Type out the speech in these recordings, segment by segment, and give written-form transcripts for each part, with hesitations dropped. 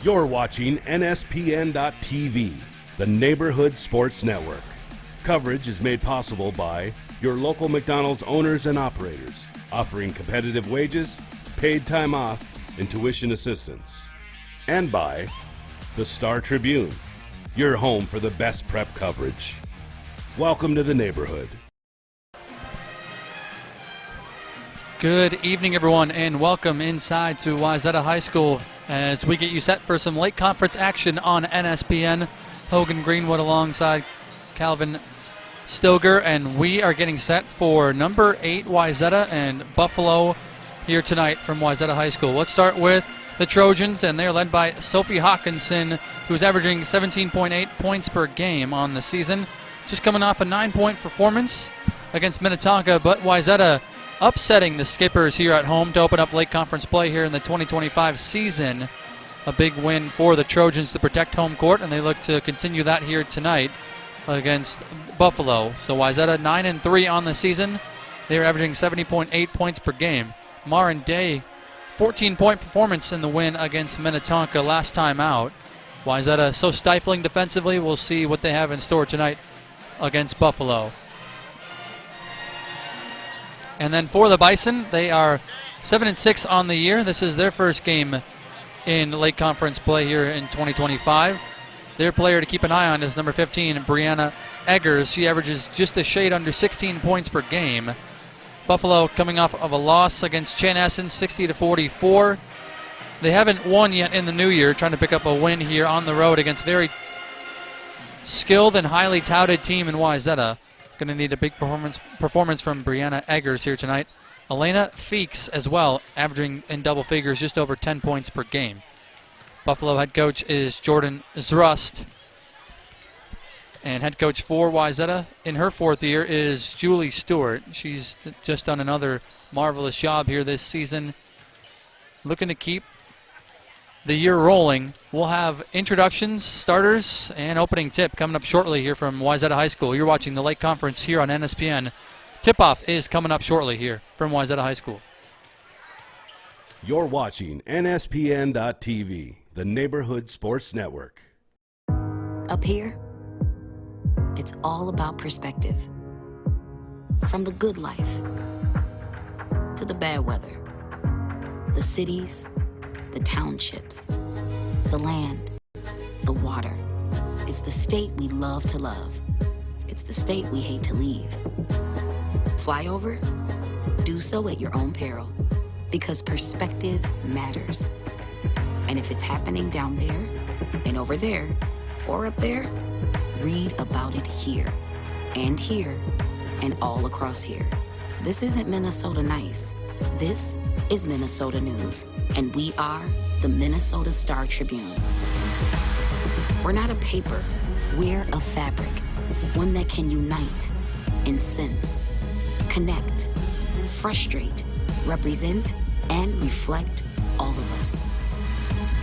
You're watching NSPN.TV, the Neighborhood Sports Network. Coverage is made possible by your local McDonald's owners and operators, offering competitive wages, paid time off, and tuition assistance. And by the Star Tribune, your home for the best prep coverage. Welcome to the neighborhood. Good evening, everyone, and welcome inside to Wayzata High School as we get you set for some late conference action on NSPN. Hogan Greenwood alongside Calvin Stilger, and we are getting set for number 8 Wayzata and Buffalo here tonight from Wayzata High School. Let's start with the Trojans, and they're led by Sophie Hawkinson, who's averaging 17.8 points per game on the season. Just coming off a 9-point performance against Minnetonka, but Wayzata upsetting the Skippers here at home to open up late conference play here in the 2025 season. A big win for the Trojans to protect home court, and they look to continue that here tonight against Buffalo. So Wayzata 9-3 on the season. They're averaging 70.8 points per game. Marin Day, 14-point performance in the win against Minnetonka last time out. Wayzata so stifling defensively. We'll see what they have in store tonight against Buffalo. And then for the Bison, they are 7-6 on the year. This is their first game in late conference play here in 2025. Their player to keep an eye on is number 15, Brianna Eggers. She averages just a shade under 16 points per game. Buffalo coming off of a loss against Chanhassen, 60-44. They haven't won yet in the new year, trying to pick up a win here on the road against very skilled and highly touted team in Wayzata. Going to need a big performance from Brianna Eggers here tonight. Elena Feeks as well, averaging in double figures, just over 10 points per game. Buffalo head coach is Jordan Zrust. And head coach for Wayzata in her 4th year is Julie Stewart. She's just done another marvelous job here this season. Looking to keep the year rolling. We'll have introductions, starters, and opening tip coming up shortly here from Wayzata High School. You're watching the late conference here on NSPN. Tip-off is coming up shortly here from Wayzata High School. You're watching NSPN.TV, the Neighborhood Sports Network. Up here, it's all about perspective. From the good life to the bad weather, the cities, the townships, the land, the water. It's the state we love to love. It's the state we hate to leave. Fly over? Do so at your own peril, because perspective matters. And if it's happening down there, and over there, or up there, read about it here, and all across here. This isn't Minnesota nice. This is Minnesota News, and we are the Minnesota Star Tribune. We're not a paper, we're a fabric, one that can unite, incense, connect, frustrate, represent, and reflect all of us.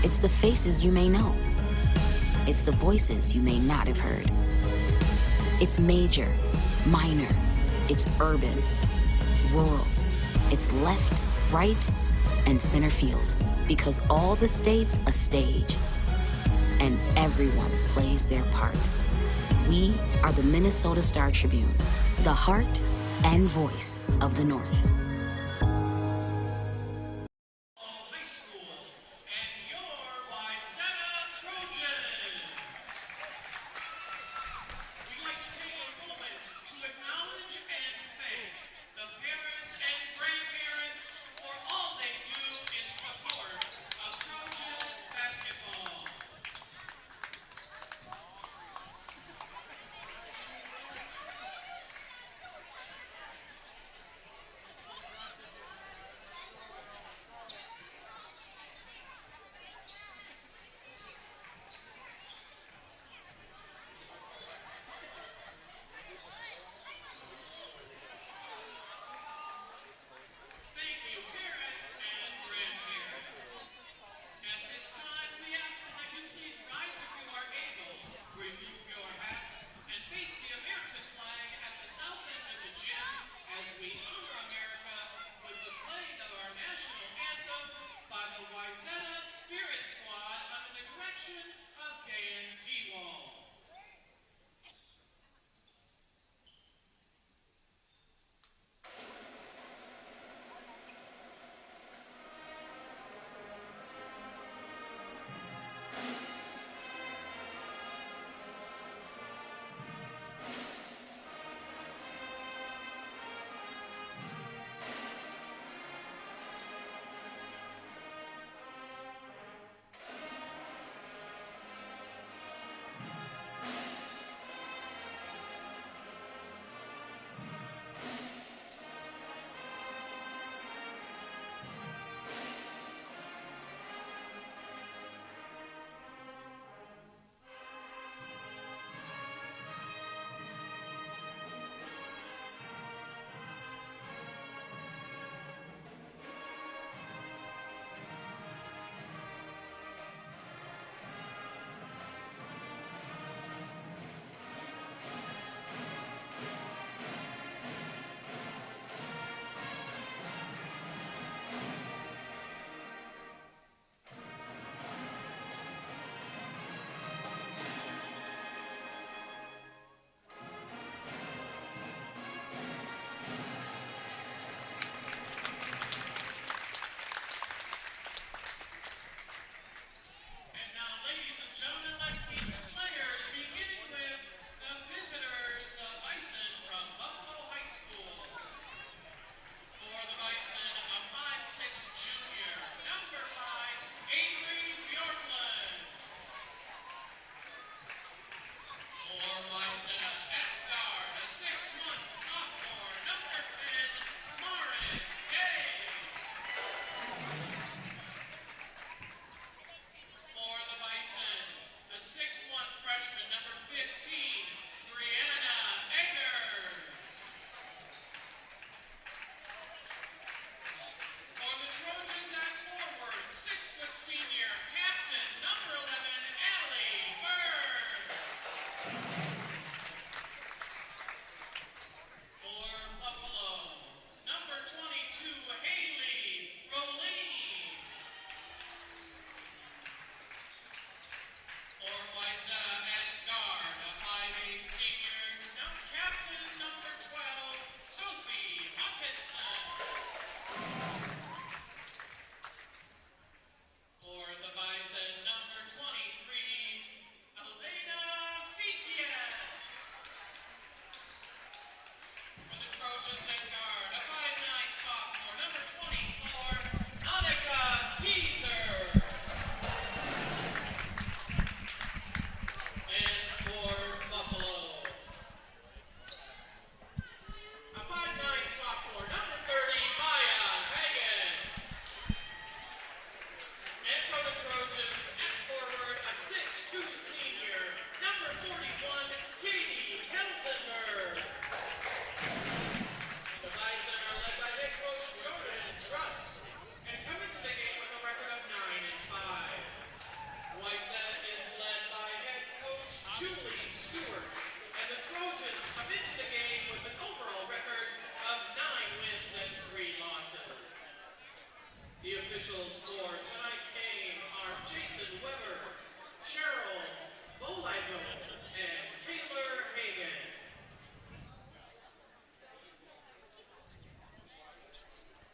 It's the faces you may know. It's the voices you may not have heard. It's major, minor, it's urban, rural. It's left, right, and center field, because all the state's a stage, and everyone plays their part. We are the Minnesota Star Tribune, the heart and voice of the North. Wayzata Spirit Squad under the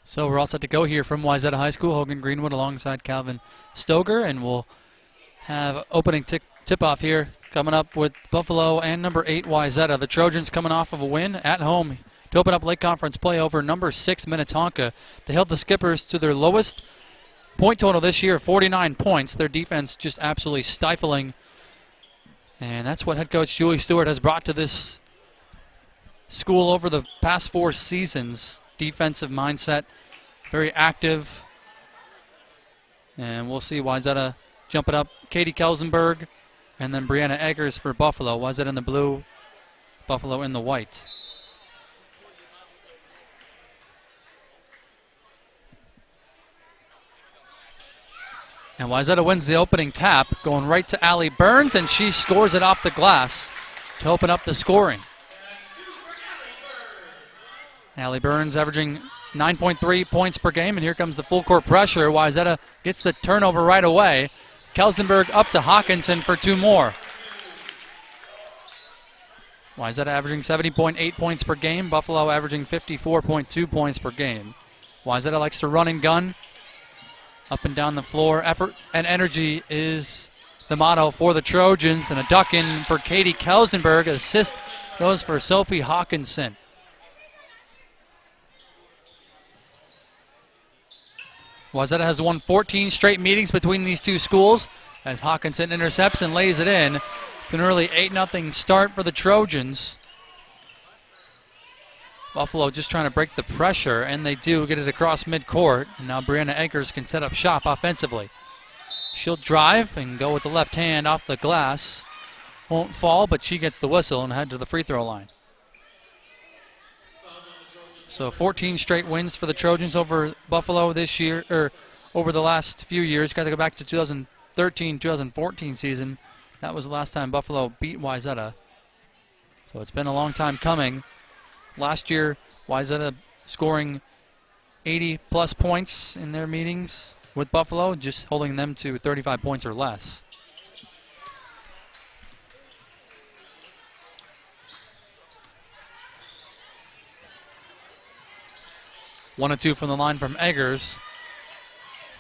So we're all set to go here from Wayzata High School. Hogan Greenwood alongside Calvin Stoger, and we'll have opening tip-off here coming up with Buffalo and number 8 Wayzata. The Trojans coming off of a win at home to open up Lake Conference play over number 6 Minnetonka. They held the Skippers to their lowest point total this year, 49 points. Their defense just absolutely stifling, and that's what head coach Julie Stewart has brought to this school over the past 4 seasons. Defensive mindset, very active, and we'll see Wayzata jumping up. Katie Kelsenberg and then Brianna Eggers for Buffalo. Wayzata in the blue, Buffalo in the white. And Wayzata wins the opening tap, going right to Allie Burns, and she scores it off the glass to open up the scoring. Allie Burns averaging 9.3 points per game, and here comes the full court pressure. Wayzata gets the turnover right away. Kelsenberg up to Hawkinson for 2 more. Wayzata averaging 70.8 points per game. Buffalo averaging 54.2 points per game. Wayzata likes to run and gun up and down the floor. Effort and energy is the motto for the Trojans. And a duck in for Katie Kelsenberg. Assist goes for Sophie Hawkinson. Wayzata has won 14 straight meetings between these two schools as Hawkinson intercepts and lays it in. It's an early 8-0 start for the Trojans. Buffalo just trying to break the pressure, and they do get it across midcourt. And now Brianna Eggers can set up shop offensively. She'll drive and go with the left hand off the glass. Won't fall, but she gets the whistle and head to the free throw line. So 14 straight wins for the Trojans over Buffalo this year, or over the last few years. Got to go back to 2013-2014 season. That was the last time Buffalo beat Wayzata. So it's been a long time coming. Last year, Wayzata scoring 80-plus points in their meetings with Buffalo, just holding them to 35 points or less. One and two from the line from Eggers.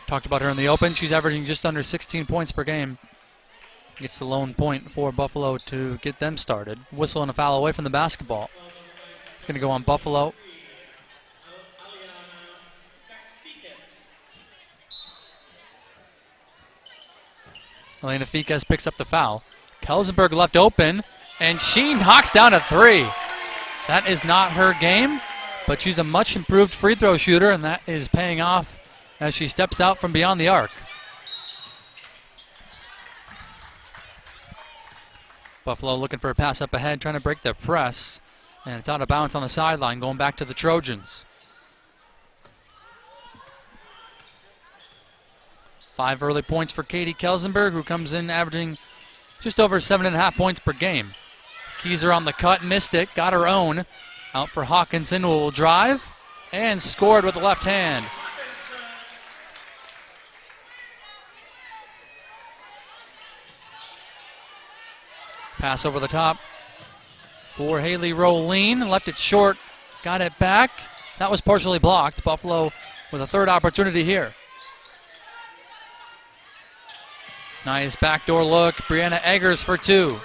Talked about her in the open. She's averaging just under 16 points per game. Gets the lone point for Buffalo to get them started. Whistle and a foul away from the basketball. It's going to go on Buffalo. Elena Ficas picks up the foul. Kelsenberg left open, and she knocks down a 3. That is not her game, but she's a much improved free throw shooter, and that is paying off as she steps out from beyond the arc. Buffalo looking for a pass up ahead, trying to break the press. And it's out of bounds on the sideline, going back to the Trojans. 5 early points for Katie Kelsenberg, who comes in averaging just over 7.5 points per game. Keyser on the cut, missed it, got her own. Out for Hawkinson, who will drive, and scored with the left hand. Pass over the top for Haley Roline. Left it short. Got it back. That was partially blocked. Buffalo with a third opportunity here. Nice backdoor look. Brianna Eggers for 2.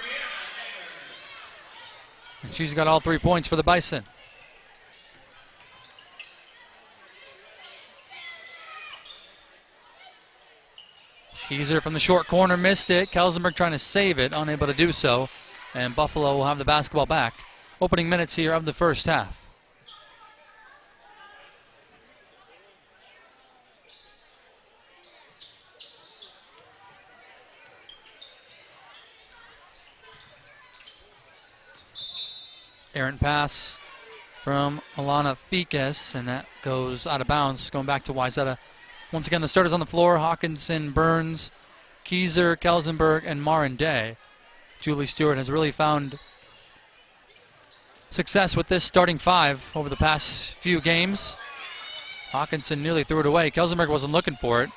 And she's got all 3 points for the Bison. Keyser from the short corner missed it. Kelsenberg trying to save it, unable to do so. And Buffalo will have the basketball back. Opening minutes here of the first half. Errant pass from Alana Ficas, and that goes out of bounds, going back to Wayzata. Once again, the starters on the floor: Hawkinson, Burns, Keyser, Kelsenberg, and Marin Day. Julie Stewart has really found success with this starting 5 over the past few games. Hawkinson nearly threw it away. Kelsenberg wasn't looking for it.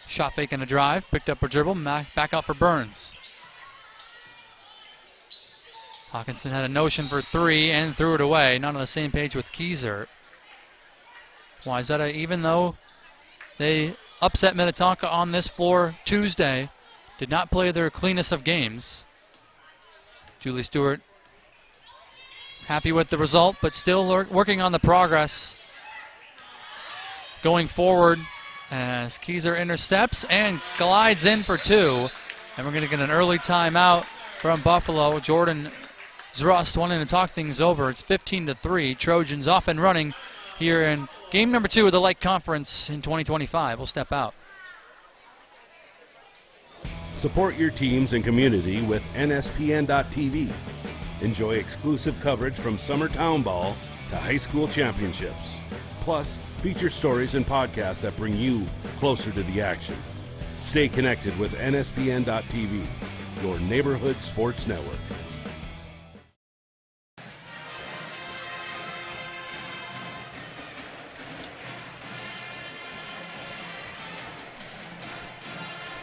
Shot fake and a drive, picked up her dribble, back out for Burns. Hawkinson had a notion for 3 and threw it away. Not on the same page with Keyser. Wayzata, even though they upset Minnetonka on this floor Tuesday, did not play their cleanest of games. Julie Stewart happy with the result, but still working on the progress going forward as Keyser intercepts and glides in for 2. And we're going to get an early timeout from Buffalo. Jordan Zrost wanting to talk things over. It's 15-3. Trojans off and running here in game number 2 of the Lake Conference in 2025. We'll step out. Support your teams and community with NSPN.TV. Enjoy exclusive coverage from summer town ball to high school championships. Plus, feature stories and podcasts that bring you closer to the action. Stay connected with NSPN.TV, your neighborhood sports network.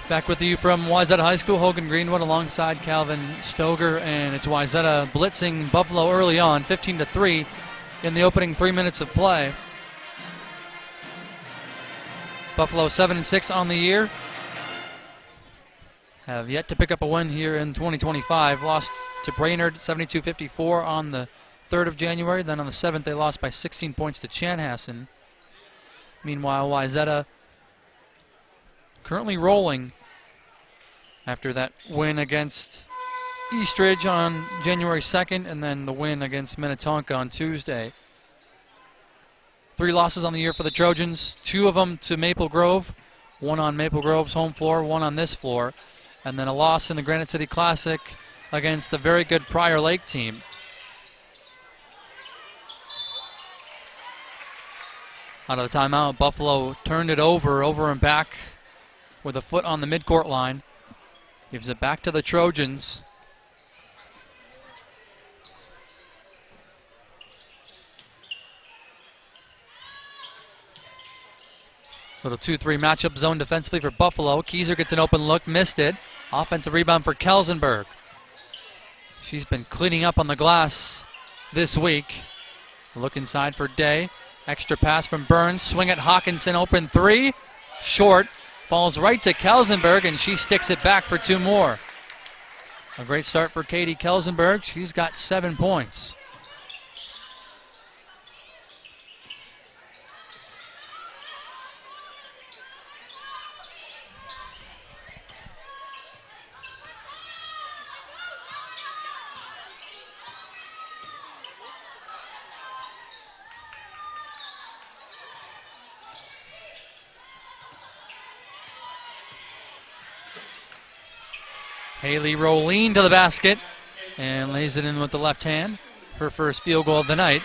Back with you from Wayzata High School, Hogan Greenwood alongside Calvin Stoger, and it's Wayzata blitzing Buffalo early on, 15-3 in the opening 3 minutes of play. Buffalo 7-6 on the year. Have yet to pick up a win here in 2025. Lost to Brainerd 72-54 on the 3rd of January. Then on the 7th they lost by 16 points to Chanhassen. Meanwhile, Wayzata currently rolling after that win against Eastridge on January 2nd and then the win against Minnetonka on Tuesday. 3 losses on the year for the Trojans, 2 of them to Maple Grove, 1 on Maple Grove's home floor, 1 on this floor, and then a loss in the Granite City Classic against the very good Prior Lake team. Out of the timeout, Buffalo turned it over and back with a foot on the midcourt line. Gives it back to the Trojans. Little 2-3 matchup zone defensively for Buffalo. Keyser gets an open look, missed it. Offensive rebound for Kelsenberg. She's been cleaning up on the glass this week. Look inside for Day. Extra pass from Burns. Swing at Hawkinson, open 3. Short. Falls right to Kelsenberg, and she sticks it back for 2 more. A great start for Katie Kelsenberg. She's got 7 points. Haley Roline to the basket and lays it in with the left hand. Her first field goal of the night.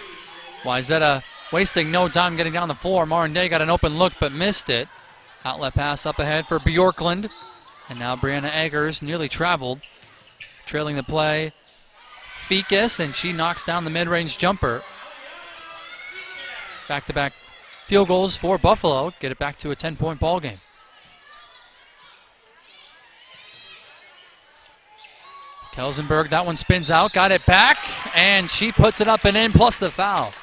Wayzata wasting no time getting down the floor. Marin Day got an open look but missed it. Outlet pass up ahead for Bjorklund. And now Brianna Eggers nearly traveled. Trailing the play, Fekas, and she knocks down the mid-range jumper. Back-to-back field goals for Buffalo. Get it back to a 10-point ball game. Kelsenberg, that one spins out, got it back, and she puts it up and in, plus the foul.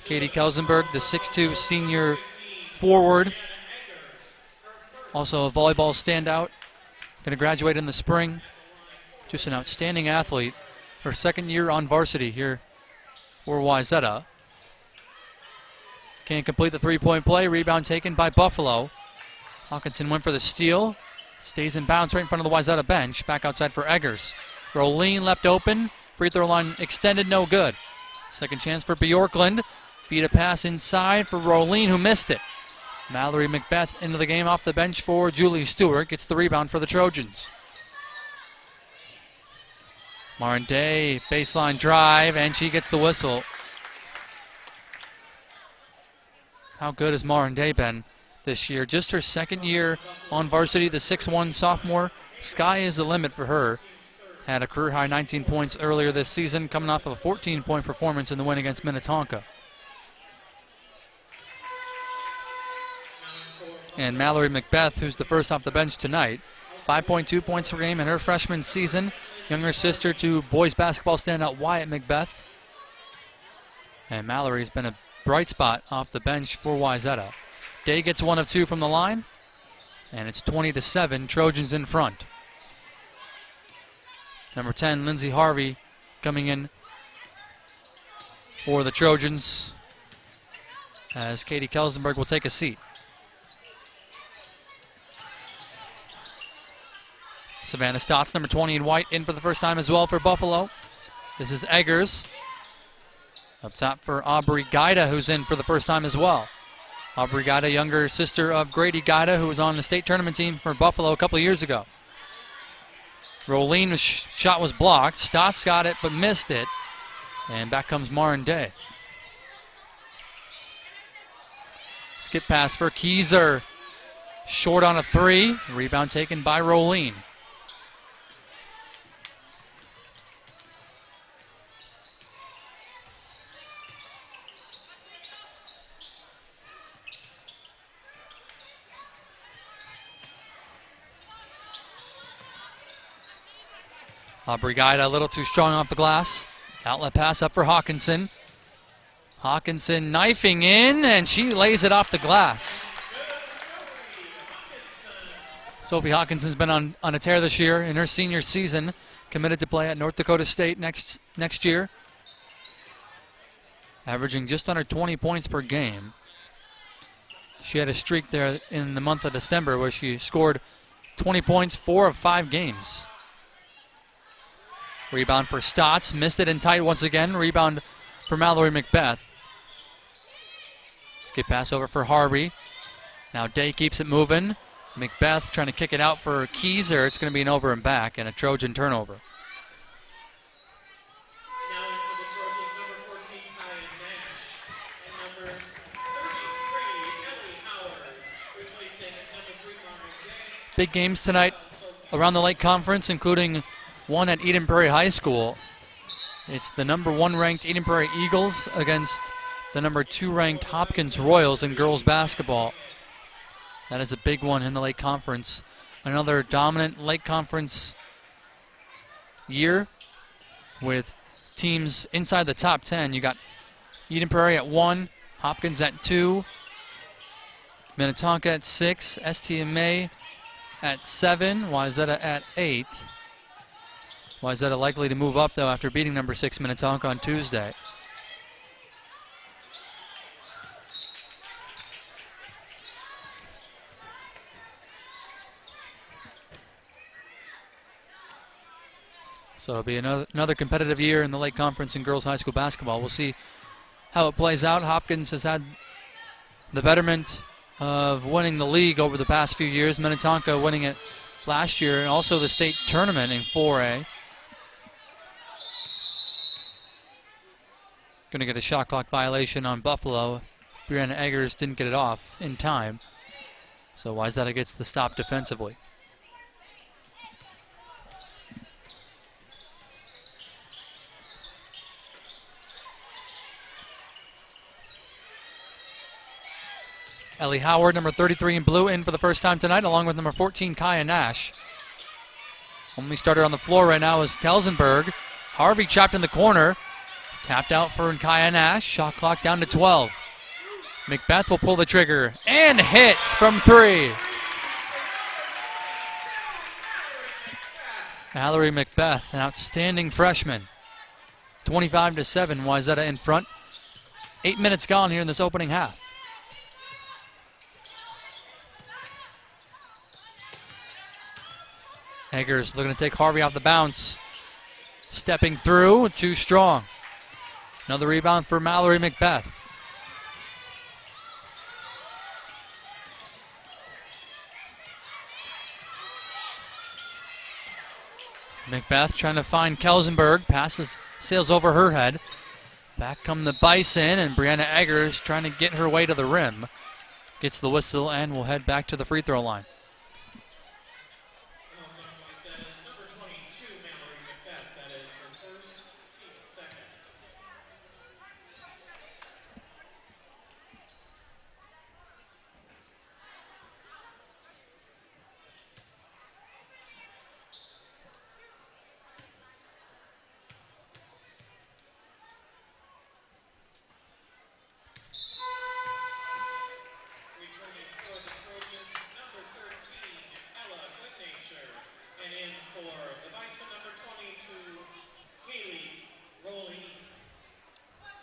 Katie Kelsenberg, the 6'2 senior forward. Also a volleyball standout. Going to graduate in the spring. Just an outstanding athlete. Her second year on varsity here for Wayzata. Can't complete the 3-point play. Rebound taken by Buffalo. Hawkinson went for the steal. Stays in bounds right in front of the Wayzata bench. Back outside for Eggers. Roline left open. Free throw line extended, no good. Second chance for Bjorklund. Feed a pass inside for Roline, who missed it. Mallory Macbeth into the game off the bench for Julie Stewart. Gets the rebound for the Trojans. Marin Day, baseline drive, and she gets the whistle. How good has Marin Day been this year? Just her second year on varsity, the 6'1 sophomore. Sky is the limit for her. Had a career-high 19 points earlier this season, coming off of a 14-point performance in the win against Minnetonka. And Mallory Macbeth, who's the first off the bench tonight, 5.2 points per game in her freshman season. Younger sister to boys basketball standout Wyatt Macbeth. And Mallory's been a bright spot off the bench for Wayzata. Day gets 1 of 2 from the line, and it's 20-7, Trojans in front. Number 10, Lindsay Harvey, coming in for the Trojans, as Katie Kelsenberg will take a seat. Savannah Stotts, number 20 in white, in for the first time as well for Buffalo. This is Eggers. Up top for Aubrey Guida, who's in for the first time as well. Aubrey Guida, younger sister of Grady Guida, who was on the state tournament team for Buffalo a couple of years ago. Roline's shot was blocked. Stotts got it but missed it. And back comes Marin Day. Skip pass for Keyser. Short on a 3. Rebound taken by Roline. Brigida a little too strong off the glass. Outlet pass up for Hawkinson. Hawkinson knifing in, and she lays it off the glass. Sophie Hawkinson's been on a tear this year in her senior season. Committed to play at North Dakota State next year. Averaging just under 20 points per game. She had a streak there in the month of December where she scored 20 points 4 of 5 games. Rebound for Stotts. Missed it in tight once again. Rebound for Mallory Macbeth. Skip pass over for Harvey. Now Day keeps it moving. Macbeth trying to kick it out for Keyser. It's going to be an over and back and a Trojan turnover. Now in for the Trojans, number 14, Kaya Nash, and number 33, Ellie Howard, replacing number 3, Connor Jay. Big games tonight around the Lake Conference, including one at Eden Prairie High School. It's the number 1 ranked Eden Prairie Eagles against the number 2 ranked Hopkins Royals in girls basketball. That is a big one in the Lake Conference. Another dominant Lake Conference year with teams inside the top 10. You got Eden Prairie at 1, Hopkins at 2, Minnetonka at 6, STMA at 7, Wayzata at 8. Wayzata likely to move up, though, after beating number 6 Minnetonka on Tuesday. So it'll be another competitive year in the Lake Conference in girls high school basketball. We'll see how it plays out. Hopkins has had the betterment of winning the league over the past few years. Minnetonka winning it last year, and also the state tournament in 4A. Going to get a shot clock violation on Buffalo. Brianna Eggers didn't get it off in time. So Wayzata gets the stop defensively. Ellie Howard, number 33 in blue, in for the first time tonight, along with number 14, Kaya Nash. Only starter on the floor right now is Kelsenberg. Harvey chopped in the corner. Tapped out for Kaya Nash. Shot clock down to 12. Macbeth will pull the trigger and hit from 3. Mallory Macbeth, an outstanding freshman. 25-7, Wayzata in front. 8 minutes gone here in this opening half. Eggers looking to take Harvey off the bounce. Stepping through, too strong. Another rebound for Mallory Macbeth. Macbeth trying to find Kelsenberg. Passes, sails over her head. Back come the Bison, and Brianna Eggers trying to get her way to the rim. Gets the whistle and will head back to the free throw line.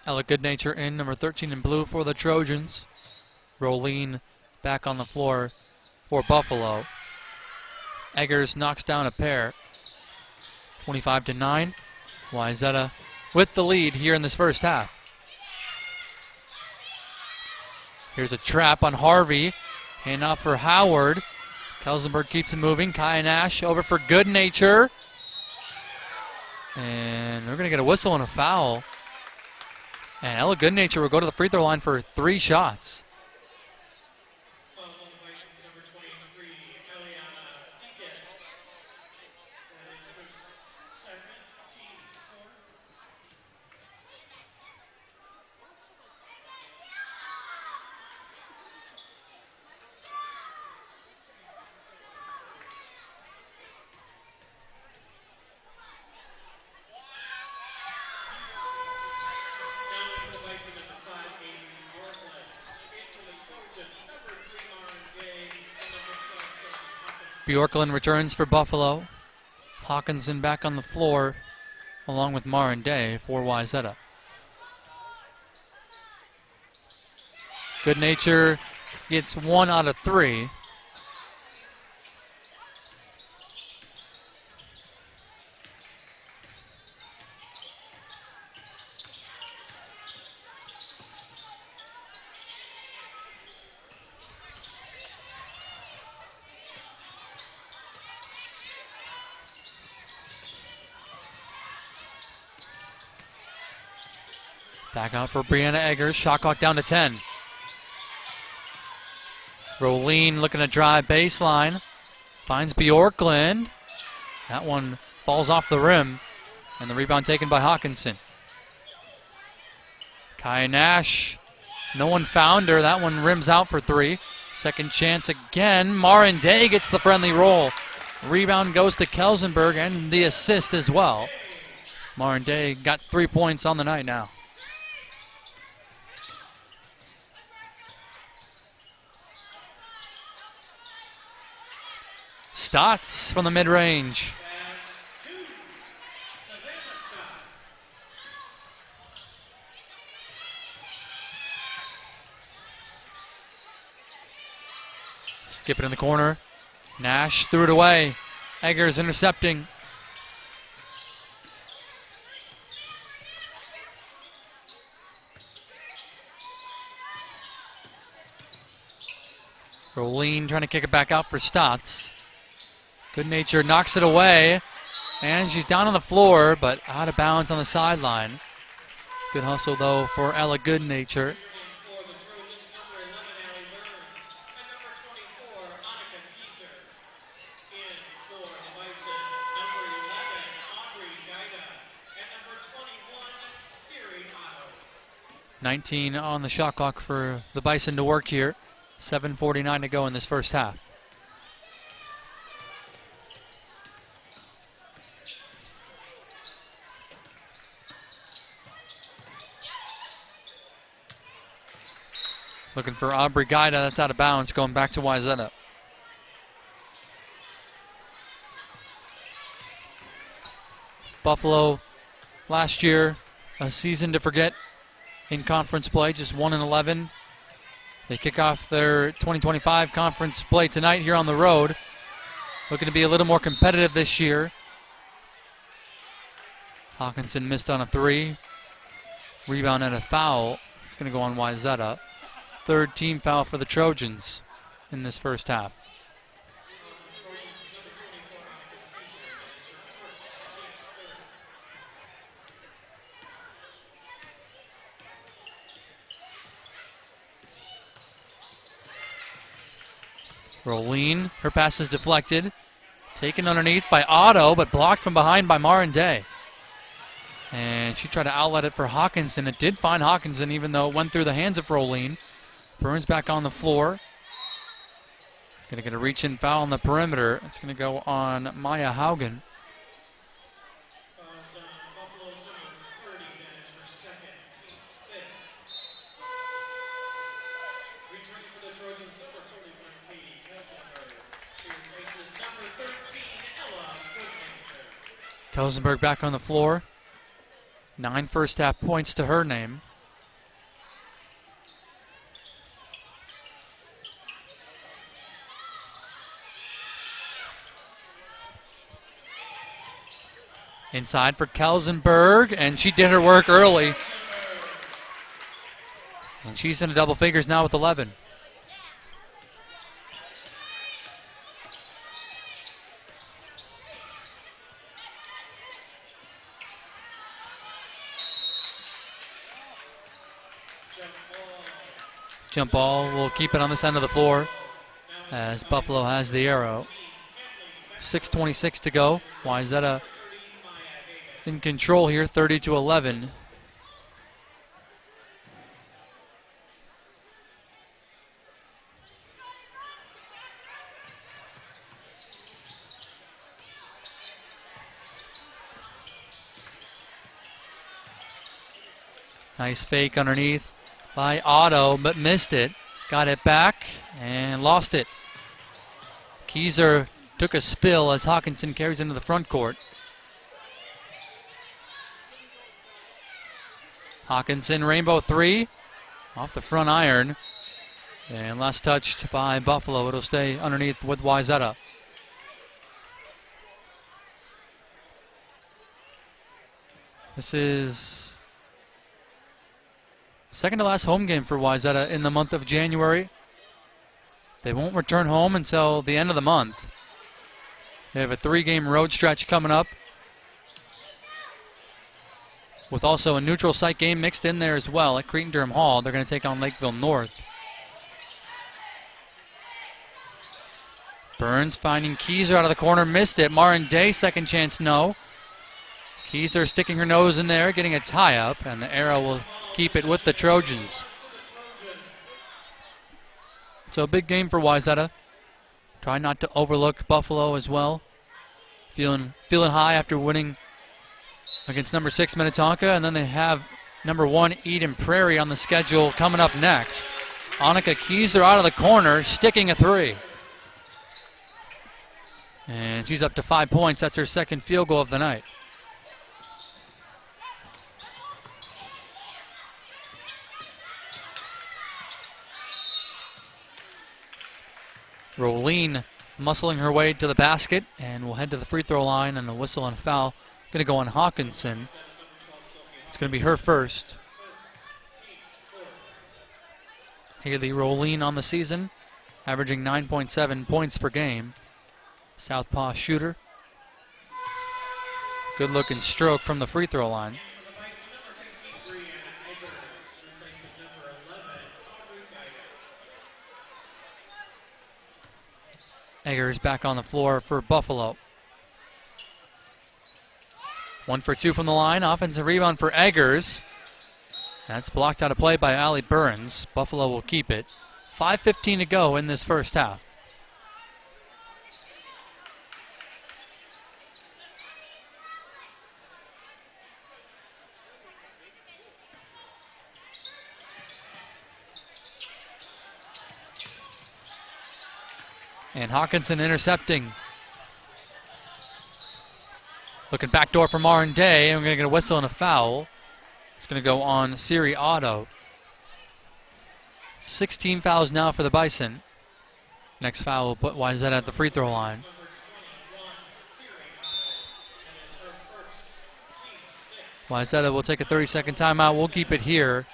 Ella Goodnature in, number 13 in blue for the Trojans. Rolene back on the floor for Buffalo. Eggers knocks down a pair. 25-9. Wayzata with the lead here in this first half. Here's a trap on Harvey. Hand off for Howard. Kelsenberg keeps it moving. Kaya Nash over for Goodnature. And we're going to get a whistle and a foul. And Ella Goodnature will go to the free throw line for 3 shots. Fouls on the Bison's number 23, Eliana Fickes. That is her second, team's fourth. Bjorklund returns for Buffalo. Hawkinson back on the floor along with Marin Day for Wayzata. Good Nature gets 1 out of 3. Back out for Brianna Eggers. Shot clock down to 10. Rolene looking to drive baseline. Finds Bjorklund. That one falls off the rim. And the rebound taken by Hawkinson. Kaya Nash. No one found her. That one rims out for 3. Second chance again. Marin Day gets the friendly roll. Rebound goes to Kelsenberg and the assist as well. Marin Day got 3 points on the night now. Stotts from the mid-range. Skip it in the corner. Nash threw it away. Eggers intercepting. Rolene trying to kick it back out for Stotts. Good Nature knocks it away, and she's down on the floor, but out of bounds on the sideline. Good hustle, though, for Ella Good Nature. For the Trojans, number 11, Allie Burns, and number 24, Annika Kieser. In for the Bison, number 11, Aubrey Gaida, and number 21, Siri Otto. 19 on the shot clock for the Bison to work here. 7:49 to go in this first half. Looking for Aubrey Gaida. That's out of bounds. Going back to Wayzata. Buffalo last year, a season to forget in conference play, just 1-11. They kick off their 2025 conference play tonight here on the road. Looking to be a little more competitive this year. Hawkinson missed on a 3. Rebound and a foul. It's going to go on Wayzata. Third team foul for the Trojans in this first half. Rolene, her pass is deflected. Taken underneath by Otto, but blocked from behind by Marin Day. And she tried to outlet it for Hawkinson. It did find Hawkinson, even though it went through the hands of Rolene. Burns back on the floor. Going to get a reach-in foul on the perimeter. It's going to go on Maya Haugen. Fouls on Buffalo's number 30, that is her second, team's fifth. Returning for the Trojans, number 41, Katie Kelsenberg. She replaces number 13, Ella Goodnature. Kelsenberg back on the floor. 9 first half points to her name. Inside for Kelsenberg, and she did her work early. And she's into double figures now with 11. Jump ball will keep it on this end of the floor as Buffalo has the arrow. 6:26 to go. Wayzata in control here, 30-11. Nice fake underneath by Otto, but missed it. Got it back and lost it. Kieser took a spill as Hawkinson carries into the front court. Hawkinson, rainbow three, off the front iron. And last touched by Buffalo. It'll stay underneath with Wayzata. This is second to last home game for Wayzata in the month of January. They won't return home until the end of the month. They have a 3-game road stretch coming up, with also a neutral site game mixed in there as well at Cretin-Durham Hall. They're going to take on Lakeville North. Burns finding Keyser out of the corner, missed it. Marin Day, second chance, no. Keyser sticking her nose in there, getting a tie-up, and the arrow will keep it with the Trojans. So a big game for Wayzata. Try not to overlook Buffalo as well. Feeling high after winning against number 6 Minnetonka, and then they have number 1 Eden Prairie on the schedule coming up next. Annika Keyser out of the corner, sticking a 3. And she's up to 5 points. That's her second field goal of the night. Rolene muscling her way to the basket and will head to the free throw line, and a whistle and a foul going to go on Hawkinson. It's going to be her first. Haley Rolene on the season, averaging 9.7 points per game. Southpaw shooter. Good looking stroke from the free throw line. Eggers back on the floor for Buffalo. 1 for 2 from the line. Offensive rebound for Eggers. That's blocked out of play by Allie Burns. Buffalo will keep it. 5:15 to go in this first half. And Hawkinson intercepting. Looking backdoor for Marin Day, and we're going to get a whistle and a foul. It's going to go on Siri Otto. 16 fouls now for the Bison. Next foul will put Wayzata at the free throw line. Wayzata will take a 30-second timeout. We'll keep it here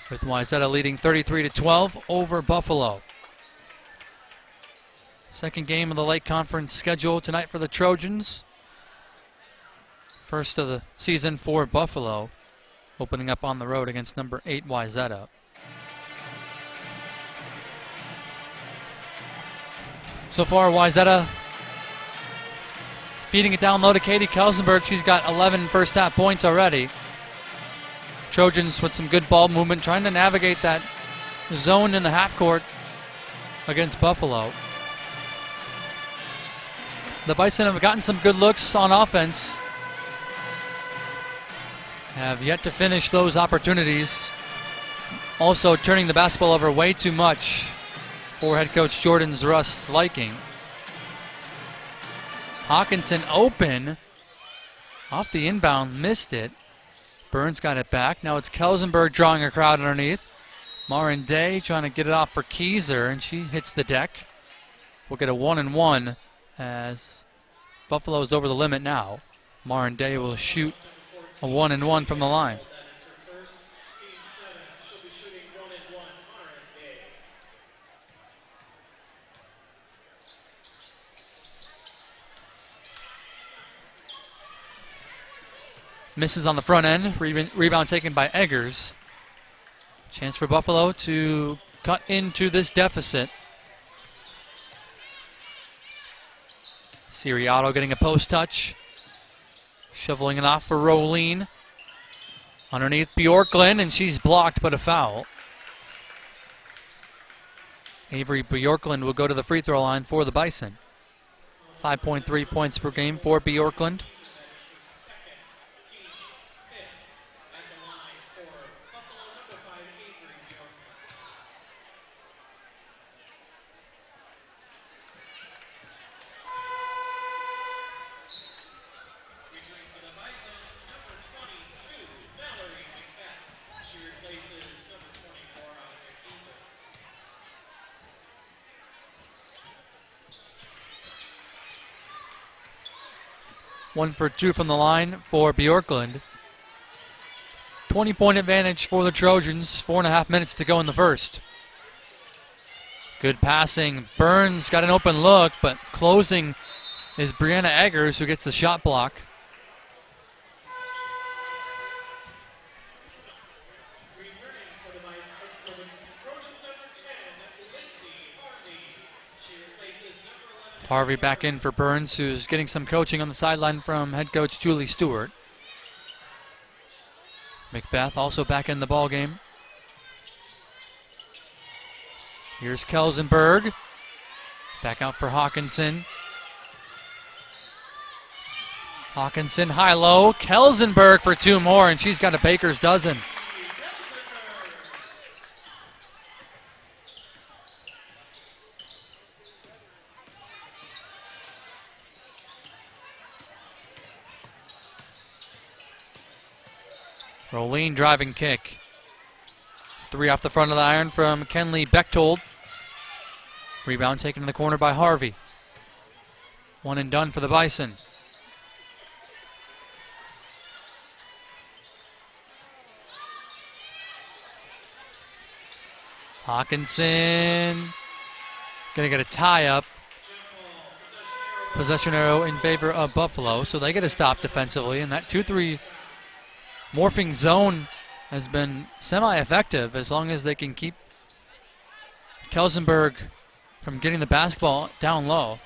with Wayzata leading 33-12 over Buffalo. Second game of the Lake Conference schedule tonight for the Trojans. First of the season for Buffalo, opening up on the road against number 8 Wayzata. So far, Wayzata feeding it down low to Katie Kelsenberg. She's got 11 first half points already. Trojans with some good ball movement, trying to navigate that zone in the half court against Buffalo. The Bison have gotten some good looks on offense. Have yet to finish those opportunities. Also turning the basketball over way too much for head coach Jordan Zrust's liking. Hawkinson open. Off the inbound, missed it. Burns got it back. Now it's Kelsenberg drawing a crowd underneath. Marin Day trying to get it off for Keyser, and she hits the deck. We'll get a 1-and-1 as Buffalo's over the limit now. Marin Day will shoot a 1-and-1 from the line. Misses on the front end. Rebound taken by Eggers. Chance for Buffalo to cut into this deficit. Siriato getting a post touch. Shoveling it off for Rolene. Underneath Bjorklund, and she's blocked, but a foul. Avery Bjorklund will go to the free throw line for the Bison. 5.3 points per game for Bjorklund. replaces number 24, Annika Kieser. One for two from the line for Bjorklund. 20-point advantage for the Trojans. 4.5 minutes to go in the first. Good passing. Burns got an open look, but closing is Brianna Eggers, who gets the shot block. Returning for the Trojans, number 10, Lindsay Harvey. She replaces number 11. Harvey back in for Burns, who's getting some coaching on the sideline from head coach Julie Stewart. Macbeth also back in the ball game. Here's Kelsenberg. Back out for Hawkinson. Hawkinson high-low. Kelsenberg for two more, and she's got a baker's dozen. Rolene driving kick. Three off the front of the iron from Kenley Bechtold. Rebound taken in the corner by Harvey. One and done for the Bison. Hawkinson gonna get a tie up. Possession arrow in favor of Buffalo, so they get a stop defensively, and that 2-3 morphing zone has been semi-effective as long as they can keep Kelsenberg from getting the basketball down low.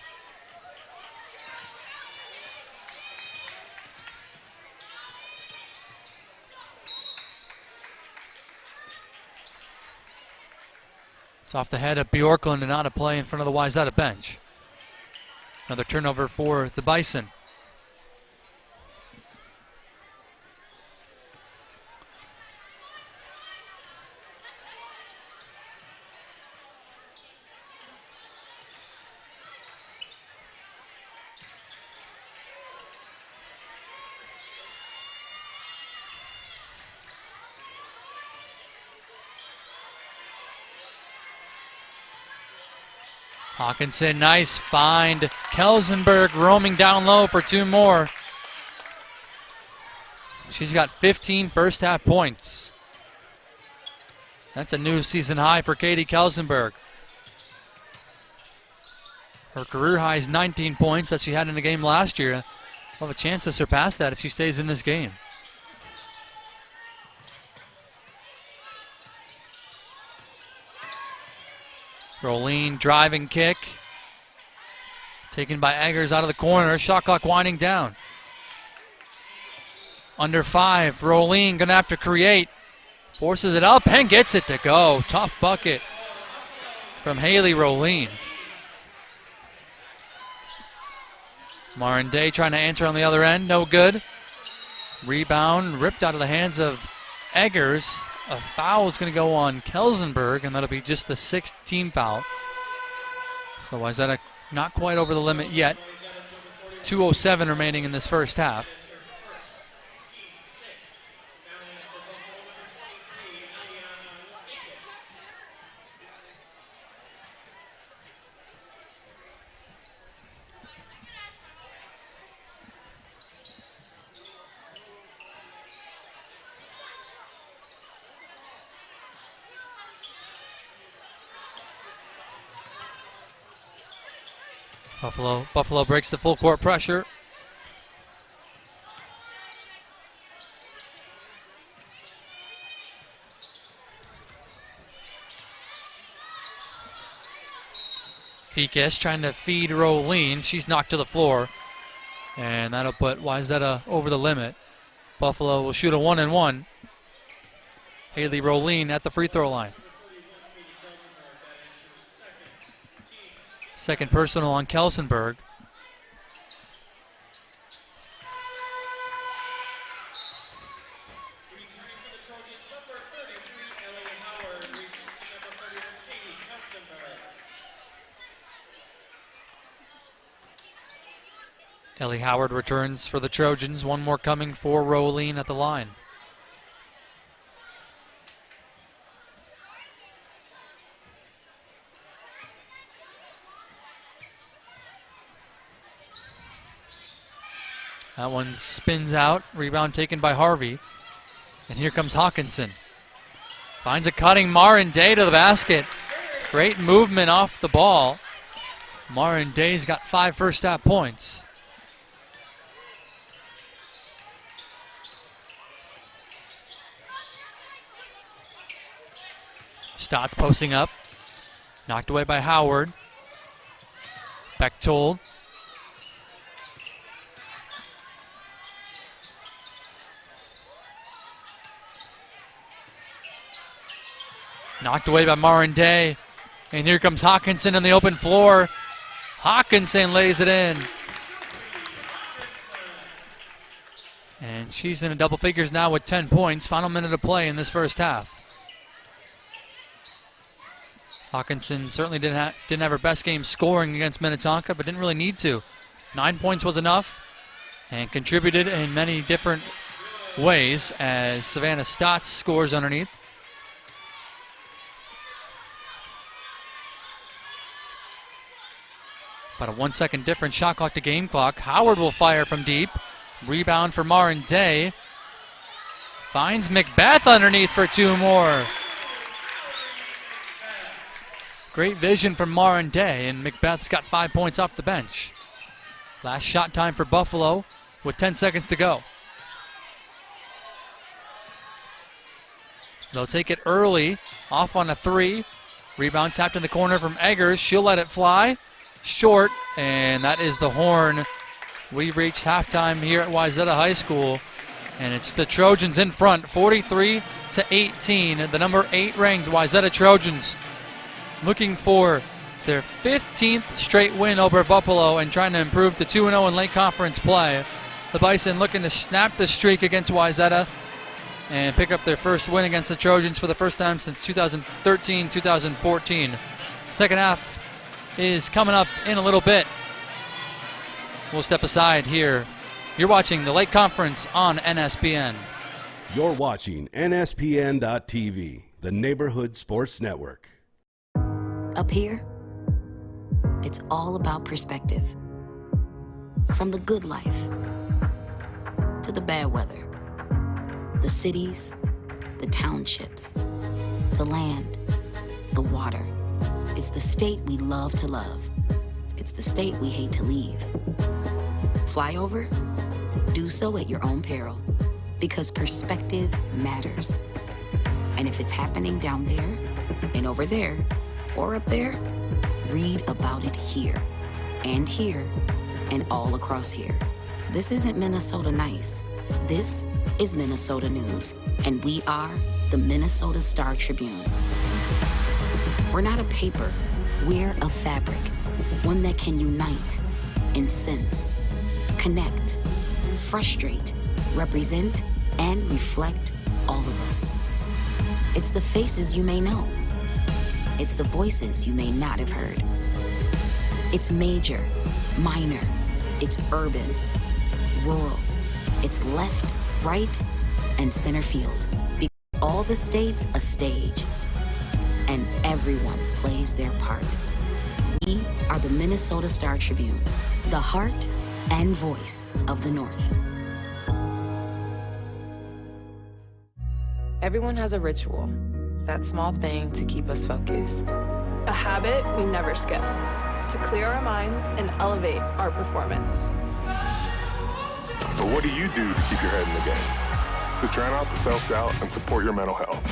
It's off the head of Bjorklund and out of play in front of the Wayzata bench. Another turnover for the Bison. Hawkinson, nice find. Kelsenberg roaming down low for two more. She's got 15 first half points. That's a new season high for Katie Kelsenberg. Her career high is 19 points that she had in the game last year. She'll have a chance to surpass that if she stays in this game. Rolene driving kick. Taken by Eggers out of the corner. Shot clock winding down. Under 5. Rolene going to have to create. Forces it up and gets it to go. Tough bucket from Haley Rolene. Marin Day trying to answer on the other end. No good. Rebound ripped out of the hands of Eggers. A foul is going to go on Kelsenberg, and that'll be just the 6th team foul. So Wayzata not quite over the limit yet. 2:07 remaining in this first half. Buffalo breaks the full court pressure. Fikes trying to feed Rolene. She's knocked to the floor. And that'll put Wayzata over the limit. Buffalo will shoot a 1-and-1. Haley Rolene at the free throw line. Second personal on Kelsenberg. Ellie Howard returns for the Trojans. One more coming for Rolene at the line. That one spins out. Rebound taken by Harvey. And here comes Hawkinson. Finds a cutting Marin Day to the basket. Great movement off the ball. Marin Day's got 5 first half points. Stotts posting up. Knocked away by Howard. Bechtold. Knocked away by Marin Day. And here comes Hawkinson on the open floor. Hawkinson lays it in. And she's in a double figures now with 10 points. Final minute of play in this first half. Hawkinson certainly didn't have her best game scoring against Minnetonka, but didn't really need to. 9 points was enough and contributed in many different ways as Savannah Stotts scores underneath. About a 1 second difference, shot clock to game clock. Howard will fire from deep. Rebound for Marin Day. Finds Macbeth underneath for 2 more. Great vision from Marin Day, and Macbeth's got 5 points off the bench. Last shot time for Buffalo with 10 seconds to go. They'll take it early, off on a 3. Rebound tapped in the corner from Eggers. She'll let it fly. Short, and that is the horn. We've reached halftime here at Wayzata High School, and it's the Trojans in front, 43-18. The number 8 ranked Wayzata Trojans looking for their 15th straight win over Buffalo and trying to improve to 2-0 in late conference play. The Bison looking to snap the streak against Wayzata and pick up their first win against the Trojans for the first time since 2013-2014. Second half is coming up in a little bit. We'll step aside here. You're watching the Lake Conference on NSPN. You're watching NSPN.TV, the Neighborhood Sports Network. Up here, it's all about perspective. From the good life to the bad weather, the cities, the townships, the land, the water. It's the state we love to love. It's the state we hate to leave. Fly over? Do so at your own peril, because perspective matters. And if it's happening down there and over there or up there, read about it here and all across here. This isn't Minnesota nice. This is Minnesota news, and we are the Minnesota Star Tribune. We're not a paper, we're a fabric, one that can unite, incense, connect, frustrate, represent, and reflect all of us. It's the faces you may know. It's the voices you may not have heard. It's major, minor, it's urban, rural, it's left, right, and center field. Because all the states a stage, and everyone plays their part. We are the Minnesota Star Tribune, the heart and voice of the North. Everyone has a ritual, that small thing to keep us focused. A habit we never skip, to clear our minds and elevate our performance. But what do you do to keep your head in the game? To drown out the self-doubt and support your mental health.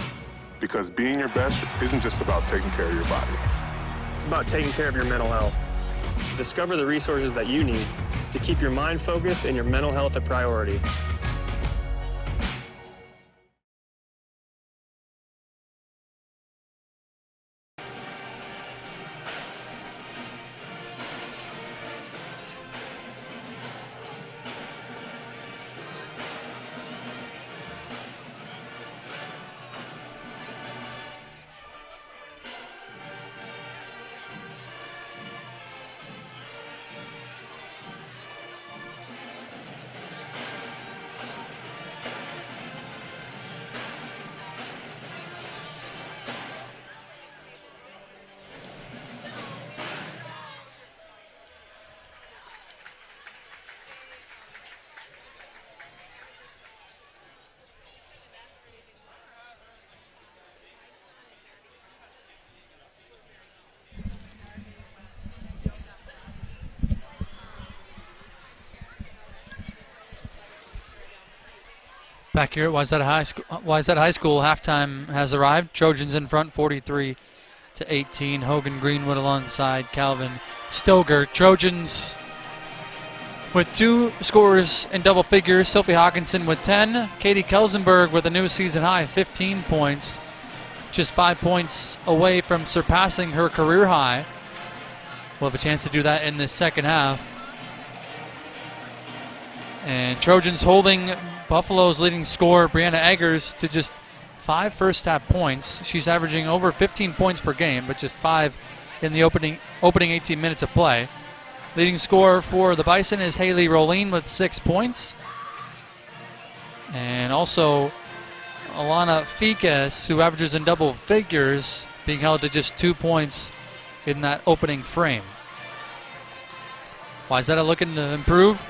Because being your best isn't just about taking care of your body. It's about taking care of your mental health. Discover the resources that you need to keep your mind focused and your mental health a priority. back here at Wayzata High School. Halftime has arrived. Trojans in front, 43-18. Hogan Greenwood alongside Calvin Stoger. Trojans with 2 scorers in double figures. Sophie Hawkinson with 10. Katie Kelsenberg with a new season high, 15 points. Just 5 points away from surpassing her career high. We'll have a chance to do that in the second half. And Trojans holding Buffalo's leading scorer, Brianna Eggers, to just 5 first-half points. She's averaging over 15 points per game, but just 5 in the opening 18 minutes of play. Leading scorer for the Bison is Haley Roline with 6 points. And also Alana Ficas, who averages in double figures, being held to just 2 points in that opening frame. Wayzata looking to improve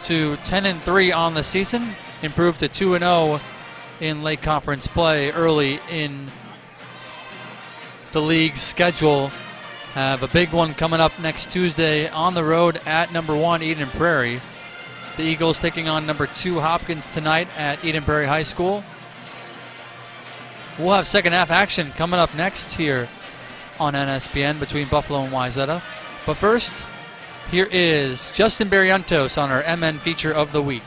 to 10-3 on the season, improved to 2-0 in late conference play early in the league's schedule. Have a big one coming up next Tuesday on the road at number 1 Eden Prairie. The Eagles taking on number 2 Hopkins tonight at Eden Prairie High School. We'll have second half action coming up next here on NSPN between Buffalo and Wayzata. But first, here is Justin Barrientos on our MN Feature of the Week.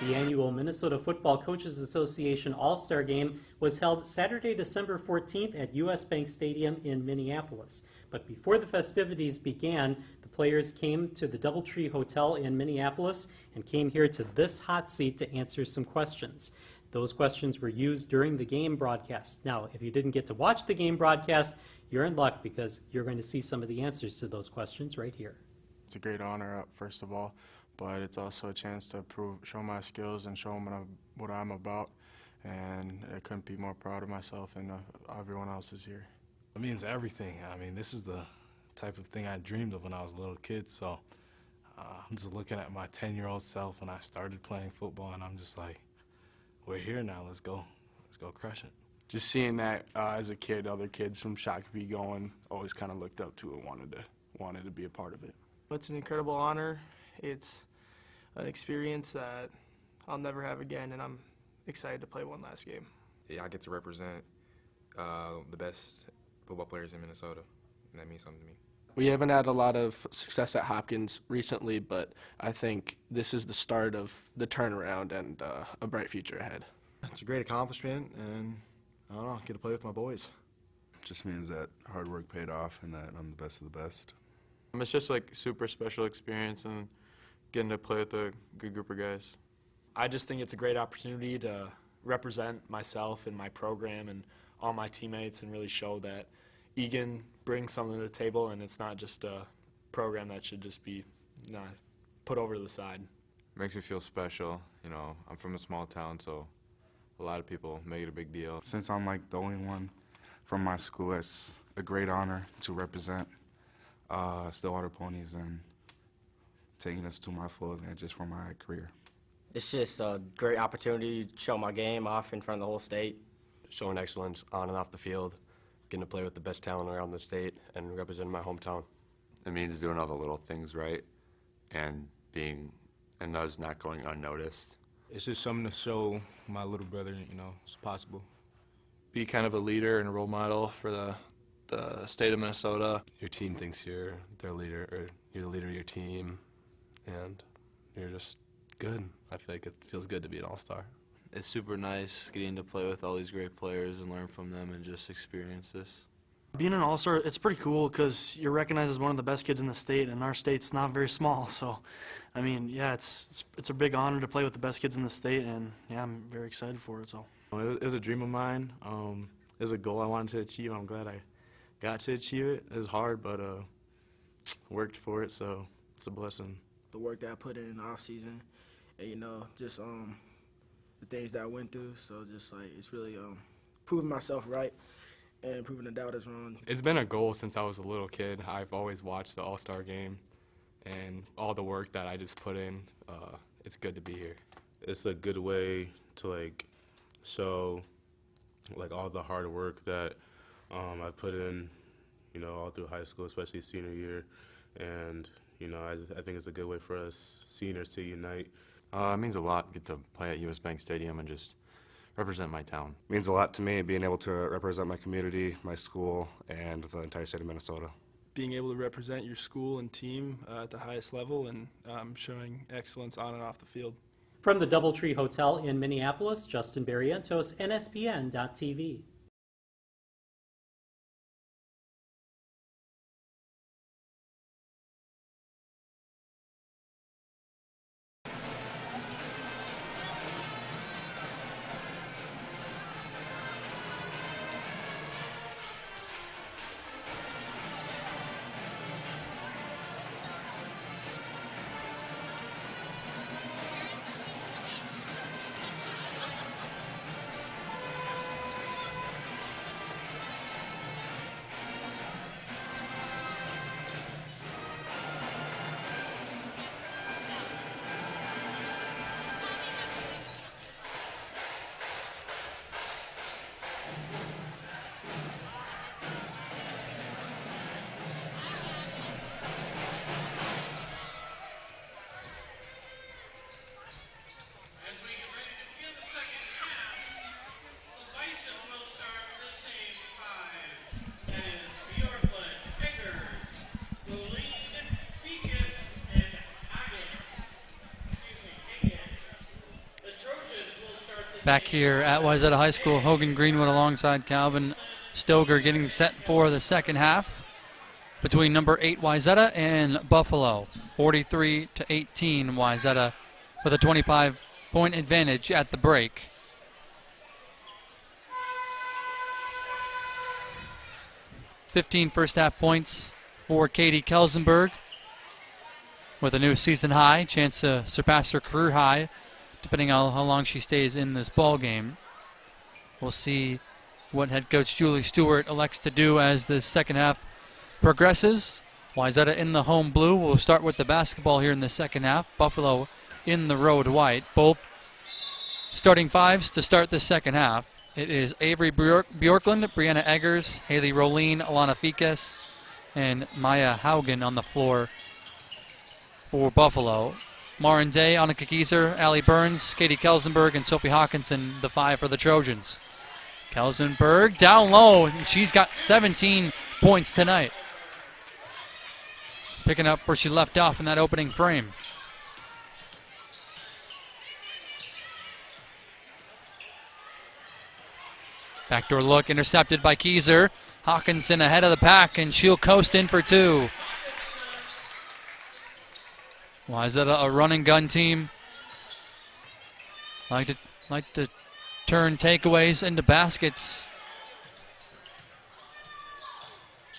The annual Minnesota Football Coaches Association All-Star Game was held Saturday, December 14th at US Bank Stadium in Minneapolis. But before the festivities began, the players came to the Doubletree Hotel in Minneapolis and came here to this hot seat to answer some questions. Those questions were used during the game broadcast. Now, if you didn't get to watch the game broadcast, you're in luck because you're going to see some of the answers to those questions right here. It's a great honor, first of all, but it's also a chance to show my skills and show them what I'm about, and I couldn't be more proud of myself and everyone else is here. It means everything. I mean, this is the type of thing I dreamed of when I was a little kid, so I'm just looking at my 10-year-old self when I started playing football, and I'm just like, we're here now, let's go crush it. Just seeing that as a kid, other kids from Shakopee going, always kind of looked up to it, wanted to be a part of it. It's an incredible honor. It's an experience that I'll never have again, and I'm excited to play one last game. Yeah, I get to represent the best football players in Minnesota, and that means something to me. We haven't had a lot of success at Hopkins recently, but I think this is the start of the turnaround and a bright future ahead. It's a great accomplishment, and I don't know, get to play with my boys. Just means that hard work paid off and that I'm the best of the best. It's just like super special experience and getting to play with a good group of guys. I just think it's a great opportunity to represent myself and my program and all my teammates and really show that Egan brings something to the table, and it's not just a program that should just be put over to the side. Makes me feel special. You know, I'm from a small town, so a lot of people make it a big deal. Since I'm like the only one from my school, it's a great honor to represent Stillwater Ponies and taking us to my full advantage for my career. It's just a great opportunity to show my game off in front of the whole state. Showing excellence on and off the field, getting to play with the best talent around the state and representing my hometown. It means doing all the little things right and those not going unnoticed. It's just something to show my little brother, it's possible. Be kind of a leader and a role model for the state of Minnesota. Your team thinks you're their leader, or you're the leader of your team, and you're just good. I feel like it feels good to be an all-star. It's super nice getting to play with all these great players and learn from them and just experience this. Being an all-star, it's pretty cool because you're recognized as one of the best kids in the state, and our state's not very small. So, I mean, yeah, it's a big honor to play with the best kids in the state, and yeah, I'm very excited for it. So, it was a dream of mine. It was a goal I wanted to achieve. I'm glad I got to achieve it. It was hard, but worked for it, so it's a blessing. The work that I put in the off season, and just the things that I went through. So just like it's really proving myself right and proving the doubters wrong. It's been a goal since I was a little kid. I've always watched the All-Star game, and all the work that I just put in, it's good to be here. It's a good way to show all the hard work that I put in, all through high school, especially senior year, and I think it's a good way for us seniors to unite. It means a lot. Get to play at US Bank Stadium and just represent my town. It means a lot to me being able to represent my community, my school, and the entire state of Minnesota. Being able to represent your school and team at the highest level and showing excellence on and off the field. From the DoubleTree Hotel in Minneapolis, Justin Barrientos, NSPN.TV. Back here at Wayzata High School, Hogan Greenwood alongside Calvin Stoger getting set for the second half between number 8 Wayzata and Buffalo. 43-18 Wayzata with a 25-point advantage at the break. $15 first half points for Katie Kelsenberg with a new season high, chance to surpass her career high depending on how long she stays in this ball game. We'll see what head coach Julie Stewart elects to do as the second half progresses. Wayzata in the home blue. We'll start with the basketball here in the second half. Buffalo in the road white. Both starting fives to start the second half. It is Avery Bjorklund, Brianna Eggers, Haley Roline, Alana Fikas, and Maya Haugen on the floor for Buffalo. Marin Day, Annika Kieser, Allie Burns, Katie Kelsenberg, and Sophie Hawkinson, the 5 for the Trojans. Kelsenberg down low, and she's got 17 points tonight. Picking up where she left off in that opening frame. Backdoor look intercepted by Kieser. Hawkinson ahead of the pack, and she'll coast in for 2. Wayzata, a run and gun team. Like to turn takeaways into baskets.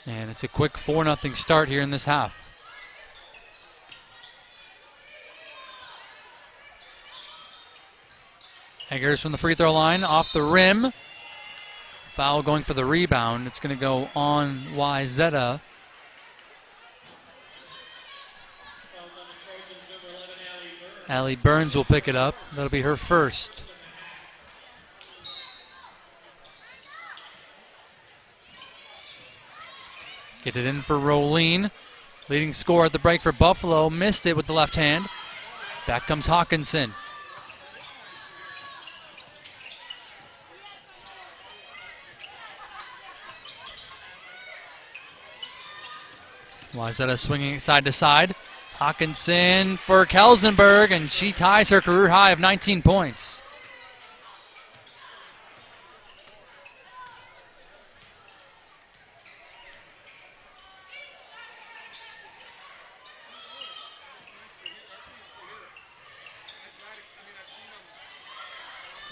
And it's a quick 4-0 start here in this half. Eggers from the free throw line, off the rim. Foul going for the rebound. It's going to go on Wayzata. Allie Burns will pick it up. That'll be her first. Get it in for Roline. Leading scorer at the break for Buffalo. Missed it with the left hand. Back comes Hawkinson. Wayzata swinging side to side. Hawkinson for Kelsenberg, and she ties her career high of 19 points.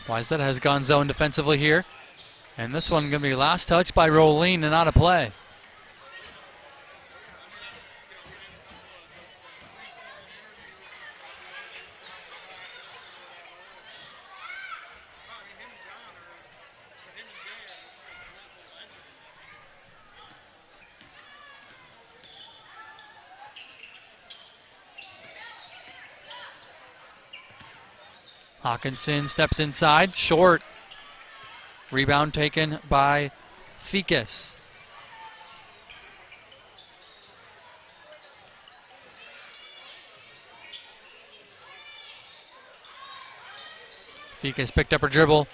Wayzata has gone zone defensively here. And this one going to be last touch by Roline and out of play. Hawkinson steps inside, short. Rebound taken by Fikas. Fika has picked up her dribble.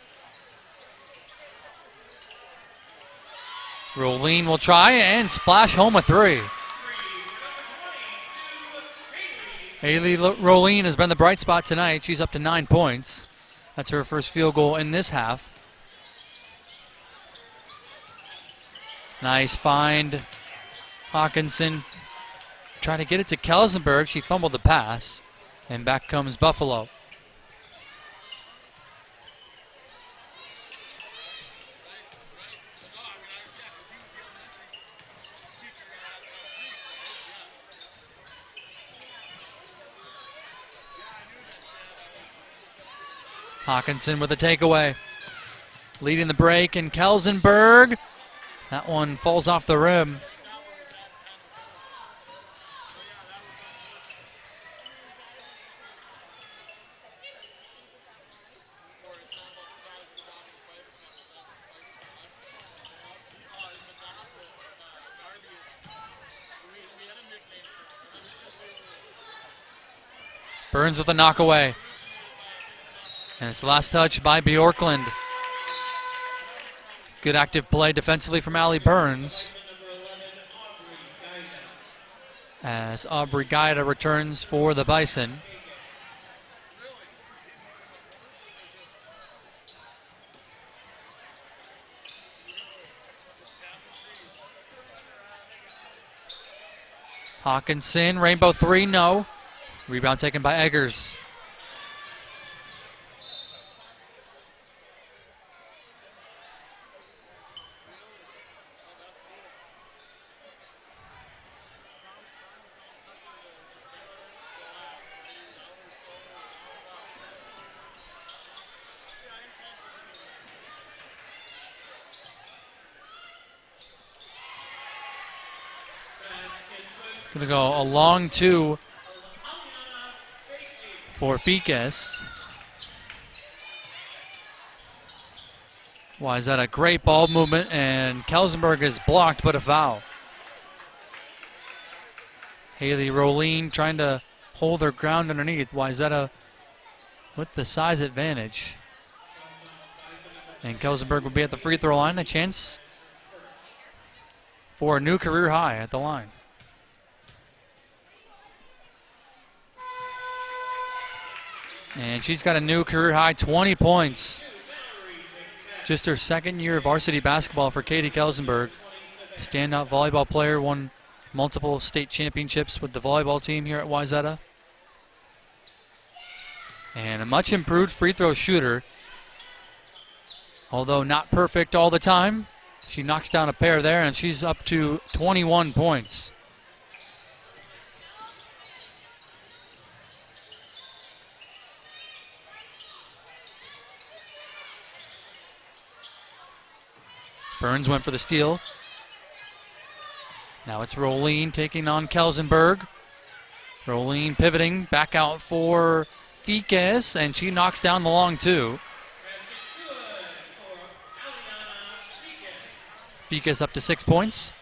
Rolene will try and splash home a three. Haley Rolene has been the bright spot tonight. She's up to 9 points. That's her first field goal in this half. Nice find. Hawkinson trying to get it to Kelsenberg. She fumbled the pass. And back comes Buffalo. Hawkinson with a takeaway. Leading the break, and Kelsenberg. That one falls off the rim. Burns with a knockaway. And it's the last touch by Bjorklund. Good active play defensively from Allie Burns. As Aubrey Gaida returns for the Bison. Hawkinson, rainbow three, no. Rebound taken by Eggers. Going to go a long two for Fikes. Wayzata great ball movement, and Kelsenberg is blocked, but a foul. Haley Rolene trying to hold her ground underneath. Wayzata with the size advantage. And Kelsenberg will be at the free throw line, a chance for a new career high at the line. And she's got a new career high, 20 points. Just her second year of varsity basketball for Katie Kelsenberg. Standout volleyball player, won multiple state championships with the volleyball team here at Wayzata. And a much improved free throw shooter. Although not perfect all the time, she knocks down a pair there, and she's up to 21 points. Burns went for the steal. Now it's Rolene taking on Kelsenberg. Rolene pivoting back out for Fikes, and she knocks down the long two. Fikes up to 6 points.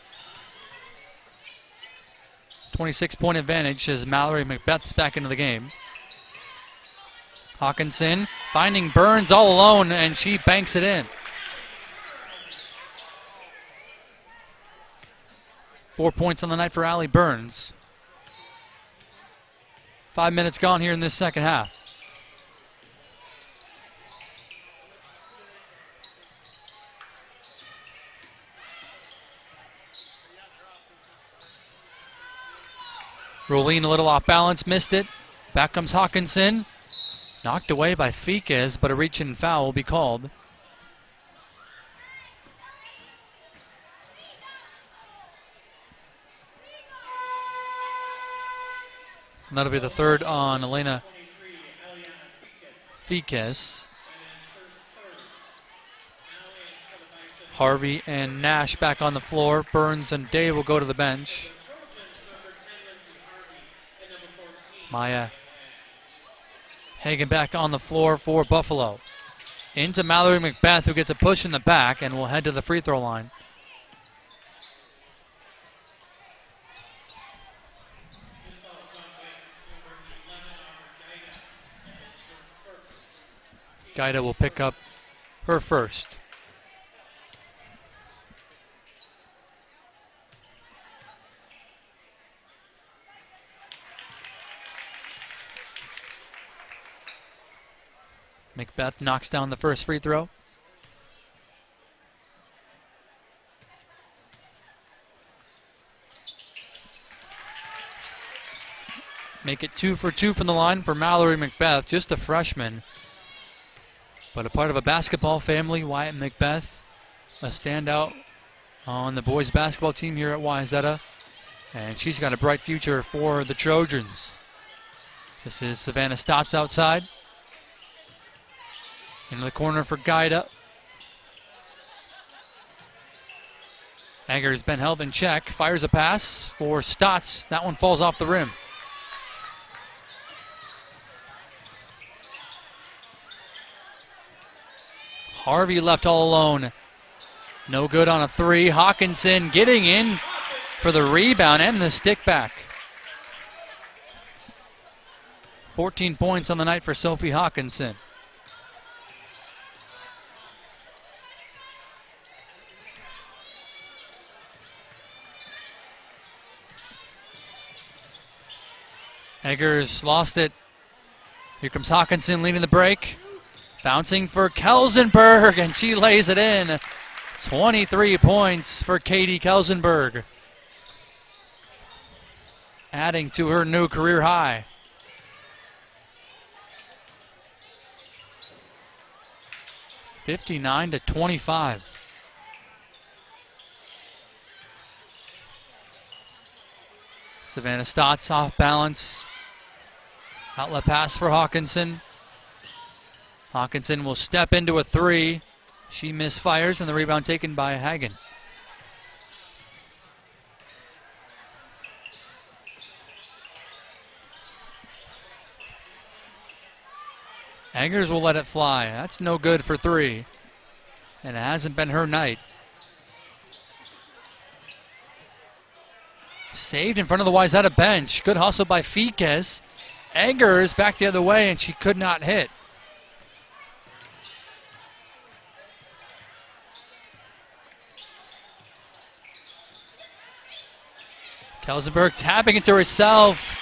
26-point advantage as Mallory Macbeth's back into the game. Hawkinson finding Burns all alone, and she banks it in. 4 points on the night for Allie Burns. 5 minutes gone here in this second half. Rolene a little off balance, missed it. Back comes Hawkinson. Knocked away by Fikes, but a reach-in foul will be called. And that'll be the third on Elena Fikes. Harvey and Nash back on the floor. Burns and Day will go to the bench. Maya Hagen back on the floor for Buffalo. Into Mallory Macbeth, who gets a push in the back and will head to the free throw line. Gaida will pick up her first. Macbeth knocks down the first free throw. Make it 2 for 2 from the line for Mallory Macbeth, just a freshman, but a part of a basketball family. Wyatt Macbeth, a standout on the boys basketball team here at Wayzata, and she's got a bright future for the Trojans. This is Savannah Stotts outside. Into the corner for Gaida. Egger's been held in check, fires a pass for Stotts. That one falls off the rim. Harvey left all alone. No good on a three. Hawkinson getting in for the rebound and the stick back. 14 points on the night for Sophie Hawkinson. Eggers lost it. Here comes Hawkinson leading the break. Bouncing for Kelsenberg, and she lays it in. 23 points for Katie Kelsenberg, adding to her new career high. (59-25). Savannah Stotts off balance. Outlet pass for Hawkinson. Hawkinson will step into a three. She misfires, and the rebound taken by Hagen. Eggers will let it fly. That's no good for three, and it hasn't been her night. Saved in front of the Wayzata bench. Good hustle by Fiquez. Eggers back the other way, and she could not hit. Kelsenberg tapping into herself,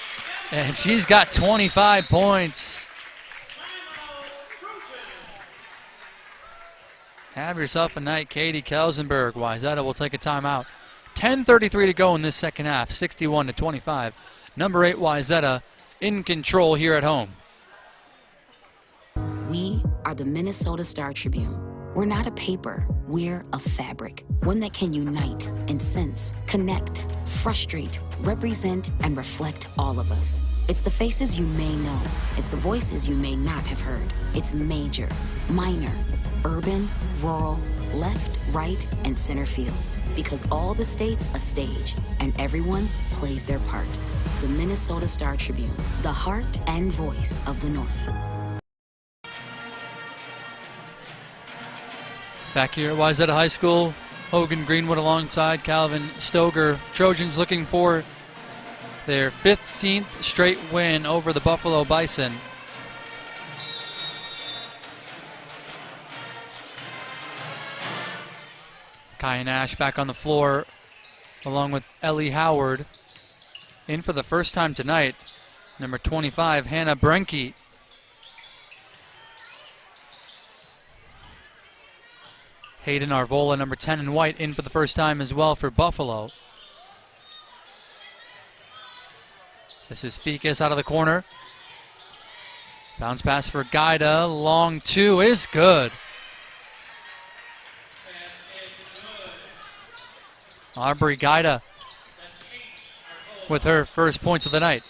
and she's got 25 points. Have yourself a night, Katie Kelsenberg. Wayzata will take a timeout. 10:33 to go in this second half, 61-25. Number 8 Wayzata in control here at home. We are the Minnesota Star Tribune. We're not a paper, we're a fabric. One that can unite and sense, connect, frustrate, represent, and reflect all of us. It's the faces you may know. It's the voices you may not have heard. It's major, minor, urban, rural, left, right, and center field. Because all the states a stage, and everyone plays their part. The Minnesota Star Tribune, the heart and voice of the North. Back here at Wayzata High School, Hogan Greenwood alongside Calvin Stoger. Trojans looking for their 15th straight win over the Buffalo Bison. Kai Nash back on the floor along with Ellie Howard. In for the first time tonight, number 25, Hannah Brenke. Hayden Arvola, number 10 in white, in for the first time as well for Buffalo. This is Fiquez out of the corner. Bounce pass for Gaida. Long two is good. Aubrey Gaida with her first points of the night.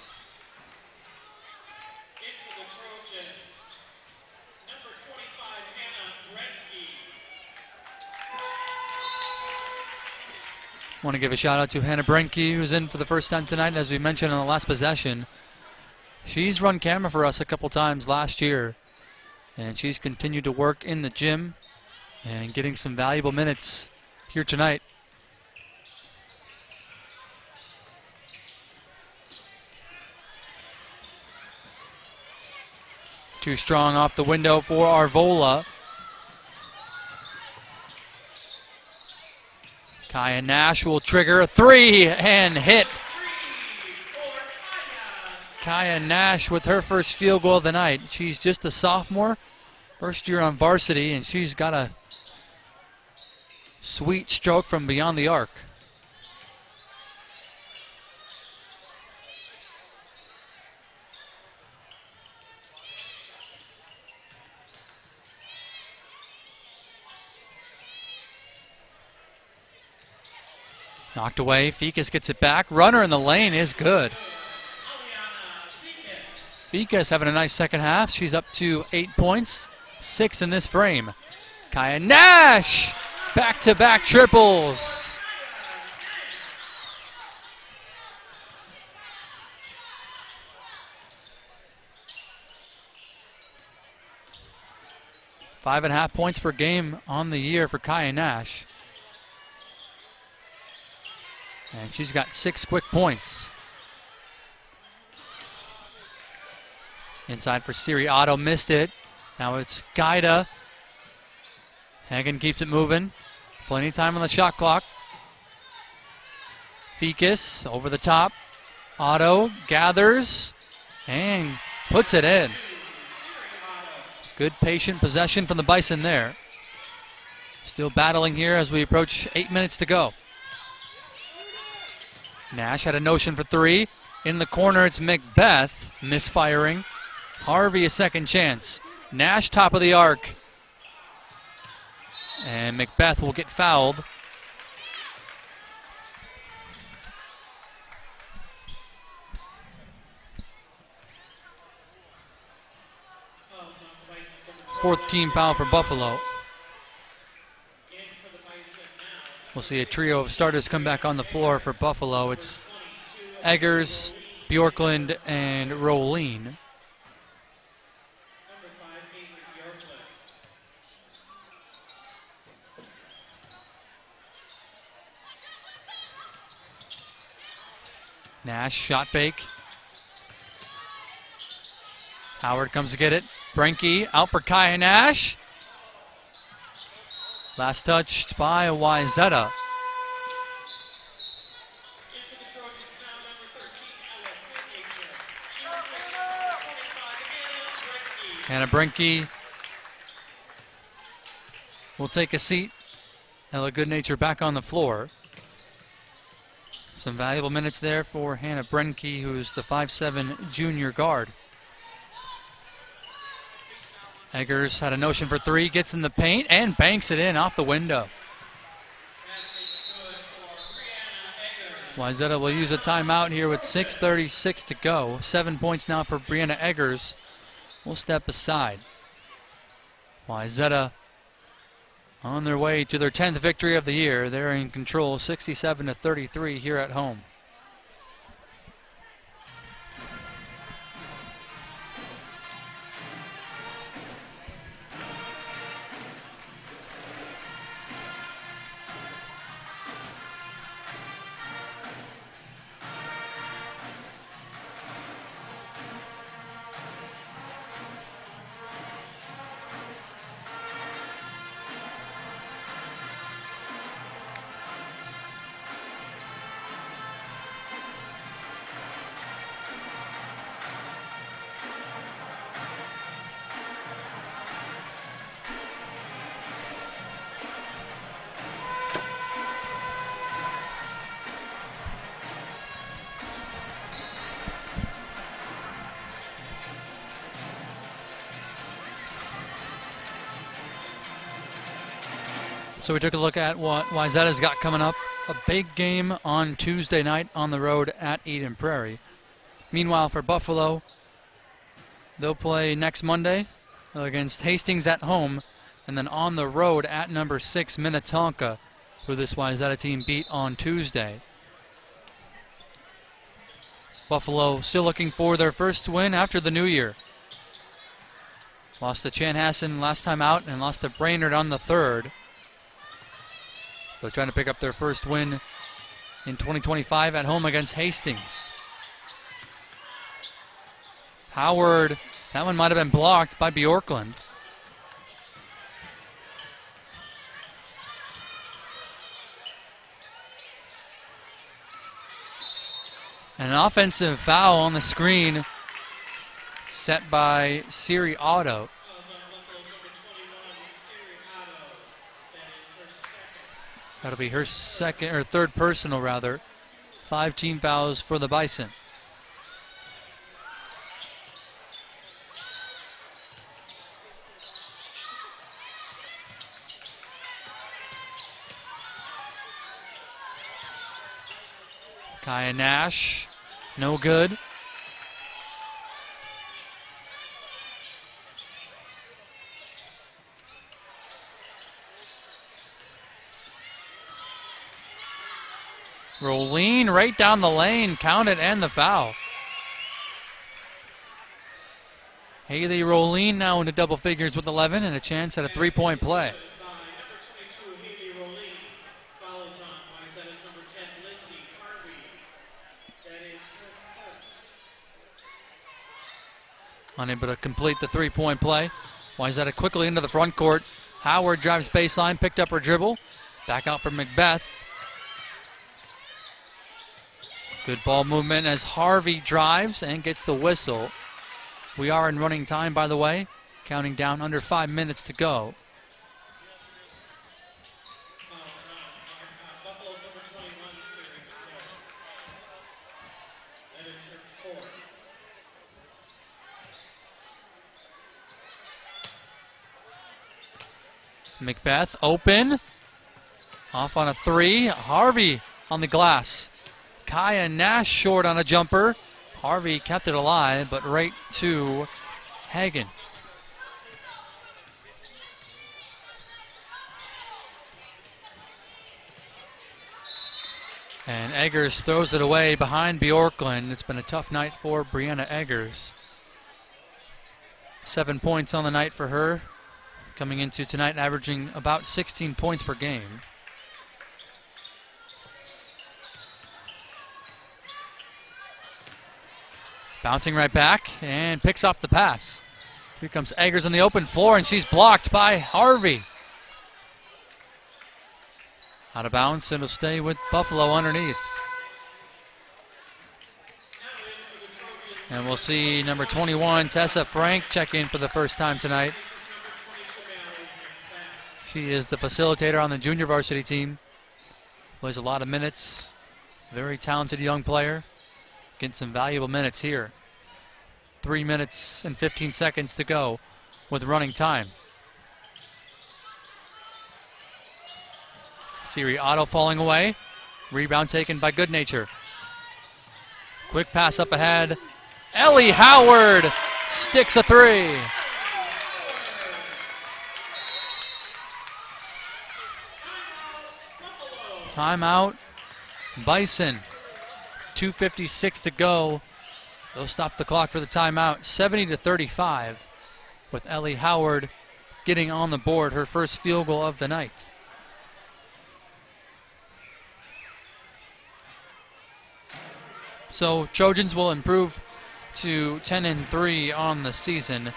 Want to give a shout out to Hannah Brenke, who's in for the first time tonight. As we mentioned in the last possession, she's run camera for us a couple times last year, and she's continued to work in the gym and getting some valuable minutes here tonight. Too strong off the window for Arvola. Kaya Nash will trigger a three and hit. Kaya Nash with her first field goal of the night. She's just a sophomore, first year on varsity, and she's got a sweet stroke from beyond the arc. Knocked away. Ficus gets it back. Runner in the lane is good. Ficus having a nice second half. She's up to 8 points, 6 in this frame. Kaya Nash, back-to-back triples. Five and a half points per game on the year for Kaya Nash. And she's got 6 quick points. Inside for Siri Otto, missed it. Now it's Gaida. Hagen keeps it moving. Plenty of time on the shot clock. Ficus over the top. Otto gathers and puts it in. Good patient possession from the Bison there. Still battling here as we approach 8 minutes to go. Nash had a notion for three. In the corner, it's Macbeth misfiring. Harvey a second chance. Nash top of the arc. And Macbeth will get fouled. Fourth team foul for Buffalo. We'll see a trio of starters come back on the floor for Buffalo. It's Eggers, Bjorklund, and Rolene. Nash, shot fake. Howard comes to get it. Brenke out for Kaya Nash. Last touched by Wayzata. Hannah Brenke will take a seat. Ella Goodnature back on the floor. Some valuable minutes there for Hannah Brenke, who's the 5'7" junior guard. Eggers had a notion for three, gets in the paint, and banks it in off the window. Wayzata will use a timeout here with 6:36 to go. 7 points now for Brianna Eggers. We'll step aside. Wayzata on their way to their 10th victory of the year. They're in control 67-33 here at home. So we took a look at what Wayzata's got coming up. A big game on Tuesday night on the road at Eden Prairie. Meanwhile, for Buffalo, they'll play next Monday against Hastings at home, and then on the road at number 6 Minnetonka, who this Wayzata team beat on Tuesday. Buffalo still looking for their first win after the new year. Lost to Chanhassen last time out and lost to Brainerd on the 3rd. They're trying to pick up their first win in 2025 at home against Hastings. Howard That one might have been blocked by Bjorklund. An offensive foul on the screen set by Siri Otto. That'll be her second or third personal rather. 5 team fouls for the Bison. Kaya Nash, no good. Rolene right down the lane, counted and the foul. Haley Rolene now into double figures with 11 and a chance at a three-point play. Unable to complete the three-point play. Wayzata quickly into the front court. Howard drives baseline, picked up her dribble. Back out for Macbeth. Good ball movement as Harvey drives and gets the whistle. We are in running time, by the way. Counting down under 5 minutes to go. Macbeth open. Off on a three. Harvey on the glass. Kaya Nash short on a jumper. Harvey kept it alive, but right to Hagen. And Eggers throws it away behind Bjorklund. It's been a tough night for Brianna Eggers. 7 points on the night for her. Coming into tonight averaging about 16 points per game. Bouncing right back and picks off the pass. Here comes Eggers on the open floor and she's blocked by Harvey. Out of bounds, it'll stay with Buffalo underneath. And we'll see number 21, Tessa Frank, check in for the first time tonight. She is the facilitator on the junior varsity team. Plays a lot of minutes. Very talented young player. Getting some valuable minutes here. 3 minutes and 15 seconds to go with running time. Siri Otto falling away. Rebound taken by Goodnature. Quick pass up ahead. Ellie Howard sticks a three. Timeout. Bison. 2:56 to go. They'll stop the clock for the timeout. 70-35 with Ellie Howard getting on the board, her first field goal of the night. So Trojans will improve to 10-3 on the season.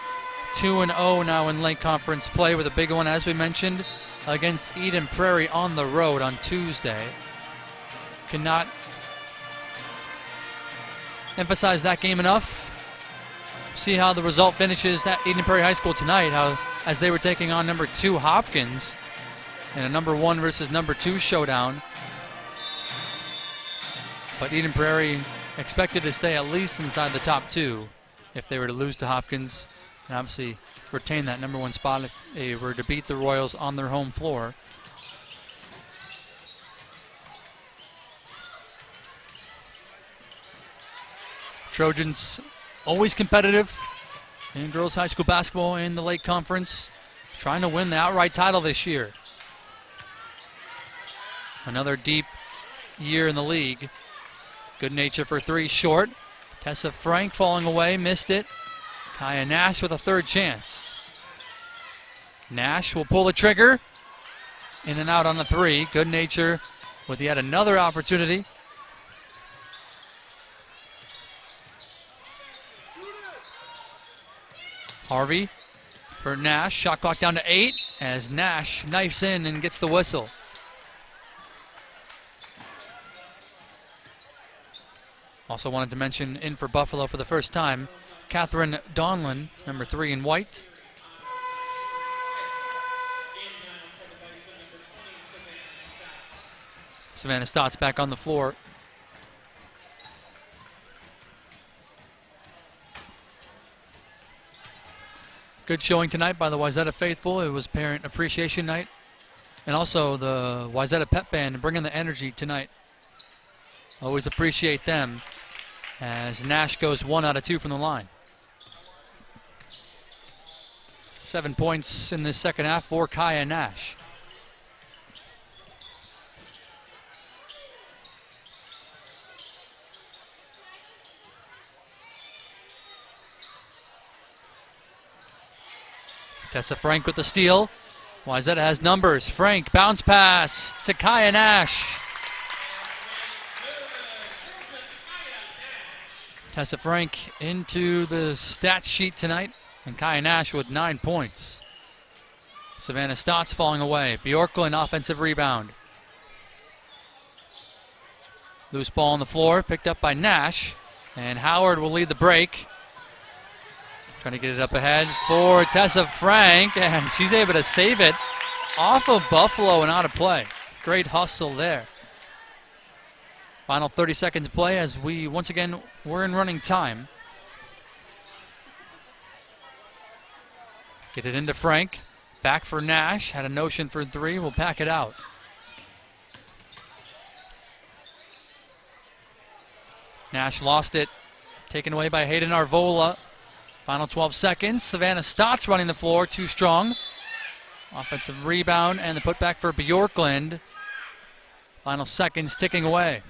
2-0 now in late conference play with a big one, as we mentioned, against Eden Prairie on the road on Tuesday. Cannot emphasize that game enough. See how the result finishes at Eden Prairie High School tonight, as they were taking on number 2 Hopkins in a number 1 versus number 2 showdown. But Eden Prairie expected to stay at least inside the top 2 if they were to lose to Hopkins, and obviously retain that number 1 spot if they were to beat the Royals on their home floor. Trojans always competitive in girls high school basketball in the Lake Conference, trying to win the outright title this year. Another deep year in the league. Goodnature for 3 short. Tessa Frank falling away, missed it. Kaya Nash with a third chance. Nash will pull the trigger. In and out on the 3. Goodnature with yet another opportunity. Harvey for Nash. Shot clock down to 8 as Nash knifes in and gets the whistle. Also wanted to mention in for Buffalo for the first time, Catherine Donlin, number 3 in white. Savannah Stotts back on the floor. Good showing tonight by the Wayzata faithful. It was Parent Appreciation Night. And also the Wayzata Pep Band bringing the energy tonight. Always appreciate them as Nash goes 1 out of 2 from the line. 7 points in the second half for Kaya Nash. Tessa Frank with the steal. Wayzata has numbers. Frank, bounce pass to Kaya Nash. Tessa Frank into the stat sheet tonight, and Kaya Nash with 9 points. Savannah Stotts falling away. Bjorklund offensive rebound. Loose ball on the floor, picked up by Nash, and Howard will lead the break. Trying to get it up ahead for Tessa Frank, and she's able to save it off of Buffalo and out of play. Great hustle there. Final 30 seconds to play as we, once again, we're in running time. Get it into Frank. Back for Nash. Had a notion for 3. We'll pack it out. Nash lost it. Taken away by Hayden Arvola. Final 12 seconds. Savannah Stotts running the floor. Too strong. Offensive rebound and the putback for Bjorklund. Final seconds ticking away.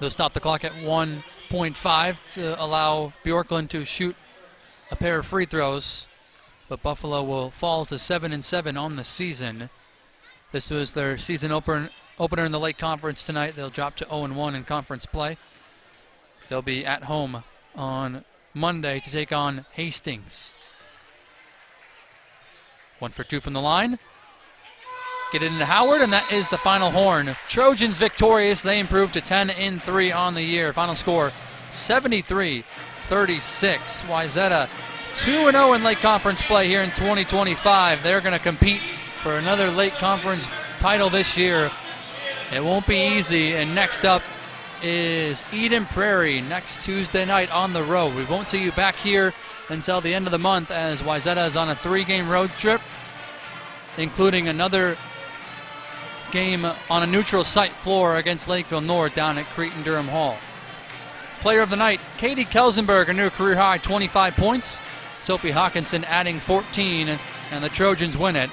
They'll stop the clock at 1.5 to allow Bjorklund to shoot a pair of free throws. But Buffalo will fall to 7-7 on the season. This was their season opener in the Lake Conference tonight. They'll drop to 0-1 in conference play. They'll be at home on Monday to take on Hastings. 1 for 2 from the line. Get it into Howard, and that is the final horn. Trojans victorious. They improved to 10-3 on the year. Final score, 73-36. Wayzata 2-0 in Lake Conference play here in 2025. They're going to compete for another Lake Conference title this year. It won't be easy, and next up is Eden Prairie next Tuesday night on the road. We won't see you back here until the end of the month as Wayzata is on a 3-game road trip, including another game on a neutral site floor against Lakeville North down at Cretin-Durham Hall. Player of the night, Katie Kelsenberg, a new career high 25 points. Sophie Hawkinson adding 14, and the Trojans win it